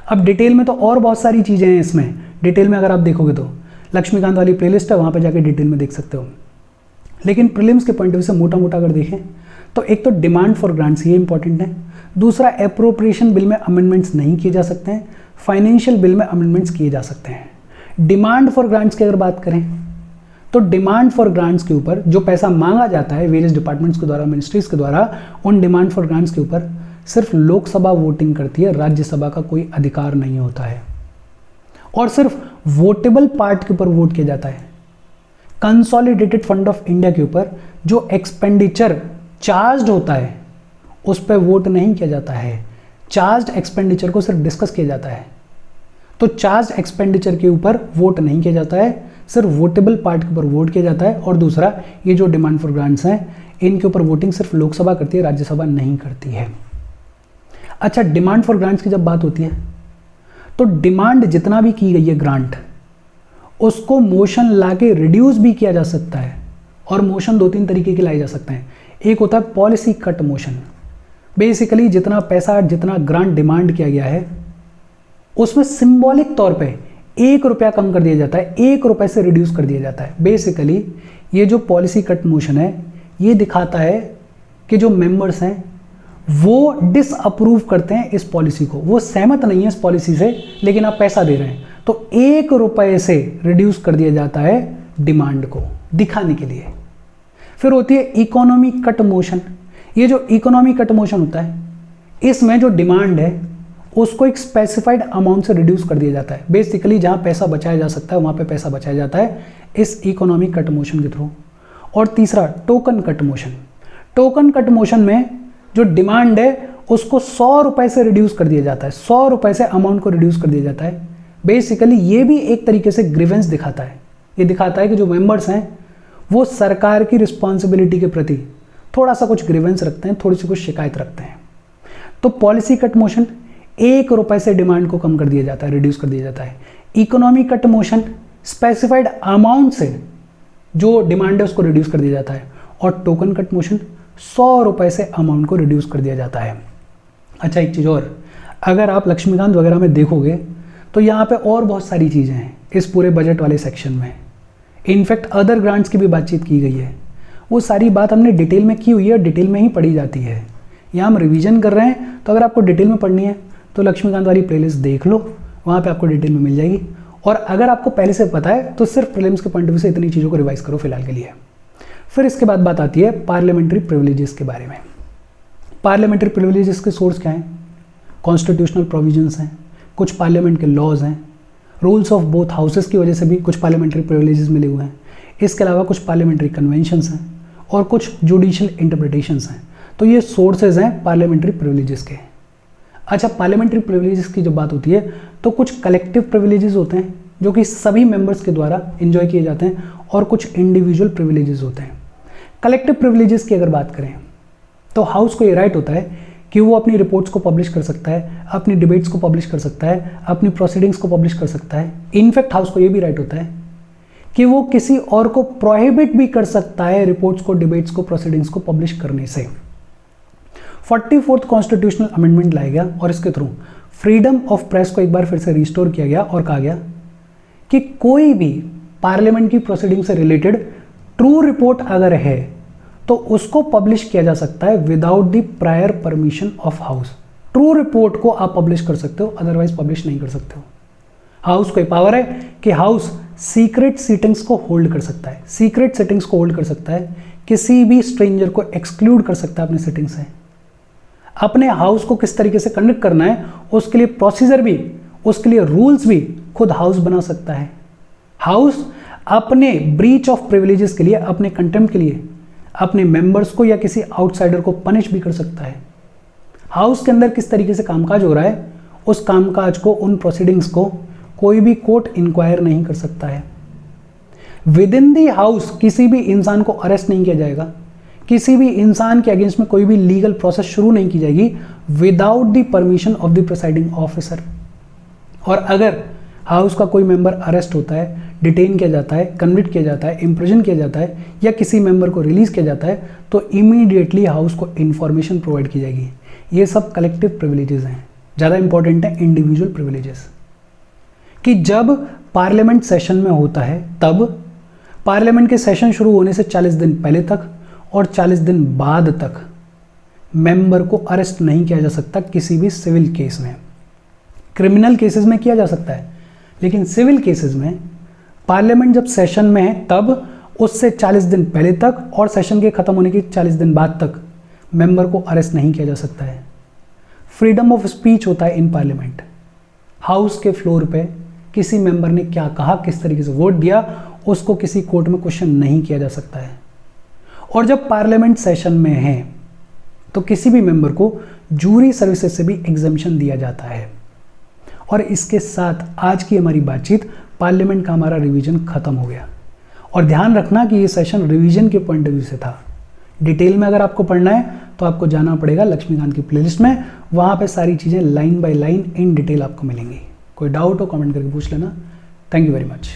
अब डिटेल में तो और बहुत सारी चीज़ें हैं इसमें। डिटेल में अगर आप देखोगे तो लक्ष्मीकांत वाली प्लेलिस्ट है, वहाँ पे जाके डिटेल में देख सकते हो। लेकिन प्रीलिम्स के पॉइंट ऑफ व्यू से मोटा मोटा अगर देखें तो एक तो डिमांड फॉर ग्रांट्स, ये इंपॉर्टेंट है। दूसरा एप्रोप्रिएशन बिल में अमेंडमेंट्स नहीं किए जा सकते हैं, फाइनेंशियल बिल में अमेंडमेंट्स किए जा सकते हैं। डिमांड फॉर ग्रांट्स की अगर बात करें तो डिमांड फॉर ग्रांट्स के ऊपर जो पैसा मांगा जाता है वेरियस डिपार्टमेंट्स के द्वारा, मिनिस्ट्रीज के द्वारा, उन डिमांड फॉर ग्रांट्स के ऊपर सिर्फ लोकसभा वोटिंग करती है, राज्यसभा का कोई अधिकार नहीं होता है, और सिर्फ वोटेबल पार्ट के ऊपर वोट किया जाता है। कंसोलिडेटेड फंड ऑफ इंडिया के ऊपर जो एक्सपेंडिचर चार्ज होता है उस पर वोट नहीं किया जाता है। चार्ज एक्सपेंडिचर को सिर्फ डिस्कस किया जाता है। तो चार्ज एक्सपेंडिचर के ऊपर वोट नहीं किया जाता है, सिर्फ वोटेबल पार्ट के ऊपर वोट किया जाता है। और दूसरा, ये जो डिमांड फॉर ग्रांट्स हैं इनके ऊपर वोटिंग सिर्फ लोकसभा करती है, राज्यसभा नहीं करती है। अच्छा, डिमांड फॉर ग्रांट्स की जब बात होती है तो डिमांड जितना भी की गई है ग्रांट, उसको मोशन लाके रिड्यूस भी किया जा सकता है, और मोशन 2-3 तरीके के लाए जा सकते हैं। एक होता है पॉलिसी कट मोशन। बेसिकली जितना पैसा, जितना ग्रांट डिमांड किया गया है उसमें सिंबॉलिक तौर पे 1 रुपया कम कर दिया जाता है, 1 रुपये से रिड्यूस कर दिया जाता है। बेसिकली ये जो पॉलिसी कट मोशन है ये दिखाता है कि जो मेंबर्स हैं वो डिसअप्रूव करते हैं इस पॉलिसी को, वो सहमत नहीं है इस पॉलिसी से, लेकिन आप पैसा दे रहे हैं, तो 1 रुपये से रिड्यूस कर दिया जाता है डिमांड को दिखाने के लिए। फिर होती है इकोनॉमी कट मोशन। ये जो इकोनॉमी कट मोशन होता है इसमें जो डिमांड है उसको एक स्पेसिफाइड अमाउंट से रिड्यूस कर दिया जाता है। बेसिकली जहां पैसा बचाया जा सकता है वहां पे पैसा बचाया जाता है इस इकोनॉमी कट मोशन के थ्रू। और तीसरा, token cut motion. Token cut motion में जो डिमांड है उसको 100 रुपये से रिड्यूस कर दिया जाता है, 100 रुपये से अमाउंट को रिड्यूस कर दिया जाता है। बेसिकली ये भी एक तरीके से ग्रीवेंस दिखाता है। ये दिखाता है कि जो मेंबर्स हैं वो सरकार की रिस्पॉन्सिबिलिटी के प्रति थोड़ा सा कुछ ग्रीवेंस रखते हैं, थोड़ी सी कुछ शिकायत रखते हैं। तो पॉलिसी कट मोशन 1 रुपये से डिमांड को कम कर दिया जाता है, रिड्यूस कर दिया जाता है। Economy cut motion specified amount से जो डिमांड है उसको रिड्यूस कर दिया जाता है। और टोकन कट मोशन 100 रुपये से अमाउंट को रिड्यूस कर दिया जाता है। अच्छा, एक चीज़ और, अगर आप लक्ष्मीकांत वगैरह में देखोगे तो यहाँ पे और बहुत सारी चीज़ें हैं इस पूरे बजट वाले सेक्शन में। इनफैक्ट अदर ग्रांट्स की भी बातचीत की गई है। वो सारी बात हमने डिटेल में की हुई है, डिटेल में ही पढ़ी जाती है। यहाँ हम रिवीजन कर रहे हैं, तो अगर आपको डिटेल में पढ़नी है तो लक्ष्मीकांत वाली प्लेलिस्ट देख लो, वहाँ पे आपको डिटेल में मिल जाएगी। और अगर आपको पहले से पता है तो सिर्फ प्रीलिम्स के पॉइंट ऑफ व्यू से इतनी चीज़ों को रिवाइज करो फिलहाल के लिए। फिर इसके बाद बात आती है पार्लियामेंट्री प्रिविलेजेस के बारे में। पार्लियामेंट्री प्रिविलेजेस के सोर्स क्या हैं? कॉन्स्टिट्यूशनल प्रोविजंस हैं, कुछ पार्लियामेंट के लॉज हैं, रूल्स ऑफ बोथ हाउसेस की वजह से भी कुछ पार्लियामेंट्री प्रिविलेजेस मिले हुए हैं। इसके अलावा कुछ पार्लियामेंट्री कन्वेंशंस हैं और कुछ जुडिशियल इंटरप्रिटेशंस हैं। तो ये सोर्सेज हैं पार्लियामेंट्री प्रिविलेजेस के। अच्छा, पार्लियामेंट्री प्रिविलेजेस की जब बात होती है तो कुछ कलेक्टिव प्रिविलेजेस होते हैं जो कि सभी मेंबर्स के द्वारा एंजॉय किए जाते हैं, और कुछ इंडिविजुअल प्रिविलेजेस होते हैं। कलेक्टिव प्रिविलेजेस की अगर बात करें तो हाउस को ये राइट होता है कि वो अपनी रिपोर्ट्स को पब्लिश कर सकता है, अपनी डिबेट्स को पब्लिश कर सकता है, अपनी प्रोसीडिंग्स को पब्लिश कर सकता है। इनफैक्ट हाउस को ये भी राइट होता है कि वो किसी और को प्रोहिबिट भी कर सकता है रिपोर्ट्स को, डिबेट्स को, प्रोसीडिंग्स को पब्लिश करने से। 44th कॉन्स्टिट्यूशनल अमेंडमेंट लाया गया और इसके थ्रू फ्रीडम ऑफ प्रेस को एक बार फिर से रिस्टोर किया गया और कहा गया कि कोई भी पार्लियामेंट की प्रोसीडिंग से रिलेटेड ट्रू रिपोर्ट अगर है तो उसको पब्लिश किया जा सकता है without the prior permission of house. True report को आप पब्लिश कर सकते हो, अदरवाइज पब्लिश नहीं कर सकते हो। हाउस को पावर है कि हाउस सीक्रेट सीटिंग्स को होल्ड कर सकता है, सीक्रेट सीटिंग्स को होल्ड कर सकता है, किसी भी स्ट्रेंजर को एक्सक्लूड कर सकता है अपनी सीटिंग से। अपने हाउस को किस तरीके से कंडक्ट करना है उसके लिए प्रोसीजर भी, उसके लिए रूल्स भी खुद हाउस बना सकता है। हाउस अपने ब्रीच ऑफ प्रिविलेजेस के लिए, अपने कंटेम्प्ट के लिए अपने मेंबर्स को या किसी आउटसाइडर को पनिश भी कर सकता है। हाउस के अंदर किस तरीके से कामकाज हो रहा है उस कामकाज को, उन प्रोसीडिंग्स को कोई भी कोर्ट इंक्वायर नहीं कर सकता है। विद इन दी हाउस किसी भी इंसान को अरेस्ट नहीं किया जाएगा, किसी भी इंसान के अगेंस्ट में कोई भी लीगल प्रोसेस शुरू नहीं की जाएगी without the permission of the presiding officer. और अगर हाउस का कोई मेंबर अरेस्ट होता है, डिटेन किया जाता है, कन्विक्ट किया जाता है, इम्प्रिजन किया जाता है या किसी मेंबर को रिलीज किया जाता है तो इमीडिएटली हाउस को इंफॉर्मेशन प्रोवाइड की जाएगी। ये सब कलेक्टिव प्रिविलेजेस हैं। ज़्यादा इंपॉर्टेंट है इंडिविजुअल प्रिविलेजेस, कि जब पार्लियामेंट सेशन में होता है तब पार्लियामेंट के सेशन शुरू होने से 40 दिन पहले तक और 40 दिन बाद तक मेंबर को अरेस्ट नहीं किया जा सकता किसी भी सिविल केस में। क्रिमिनल केसेस में किया जा सकता है, लेकिन सिविल केसेस में पार्लियामेंट जब सेशन में है तब उससे 40 दिन पहले तक और सेशन के खत्म होने के 40 दिन बाद तक मेंबर को अरेस्ट नहीं किया जा सकता है। फ्रीडम ऑफ स्पीच होता है इन पार्लियामेंट। हाउस के फ्लोर पे किसी मेंबर ने क्या कहा, किस तरीके से वोट दिया, उसको किसी कोर्ट में क्वेश्चन नहीं किया जा सकता है। और जब पार्लियामेंट सेशन में है तो किसी भी मेंबर को जूरी सर्विसेज से भी एग्जम्पशन दिया जाता है। और इसके साथ आज की हमारी बातचीत, पार्लियामेंट का हमारा रिवीजन खत्म हो गया। और ध्यान रखना कि ये सेशन रिवीजन के पॉइंट ऑफ व्यू से था। डिटेल में अगर आपको पढ़ना है तो आपको जाना पड़ेगा लक्ष्मीकांत की प्लेलिस्ट में, वहाँ पे सारी चीज़ें line by line in detail आपको मिलेंगी। कोई डाउट हो कमेंट करके पूछ लेना। Thank you very much.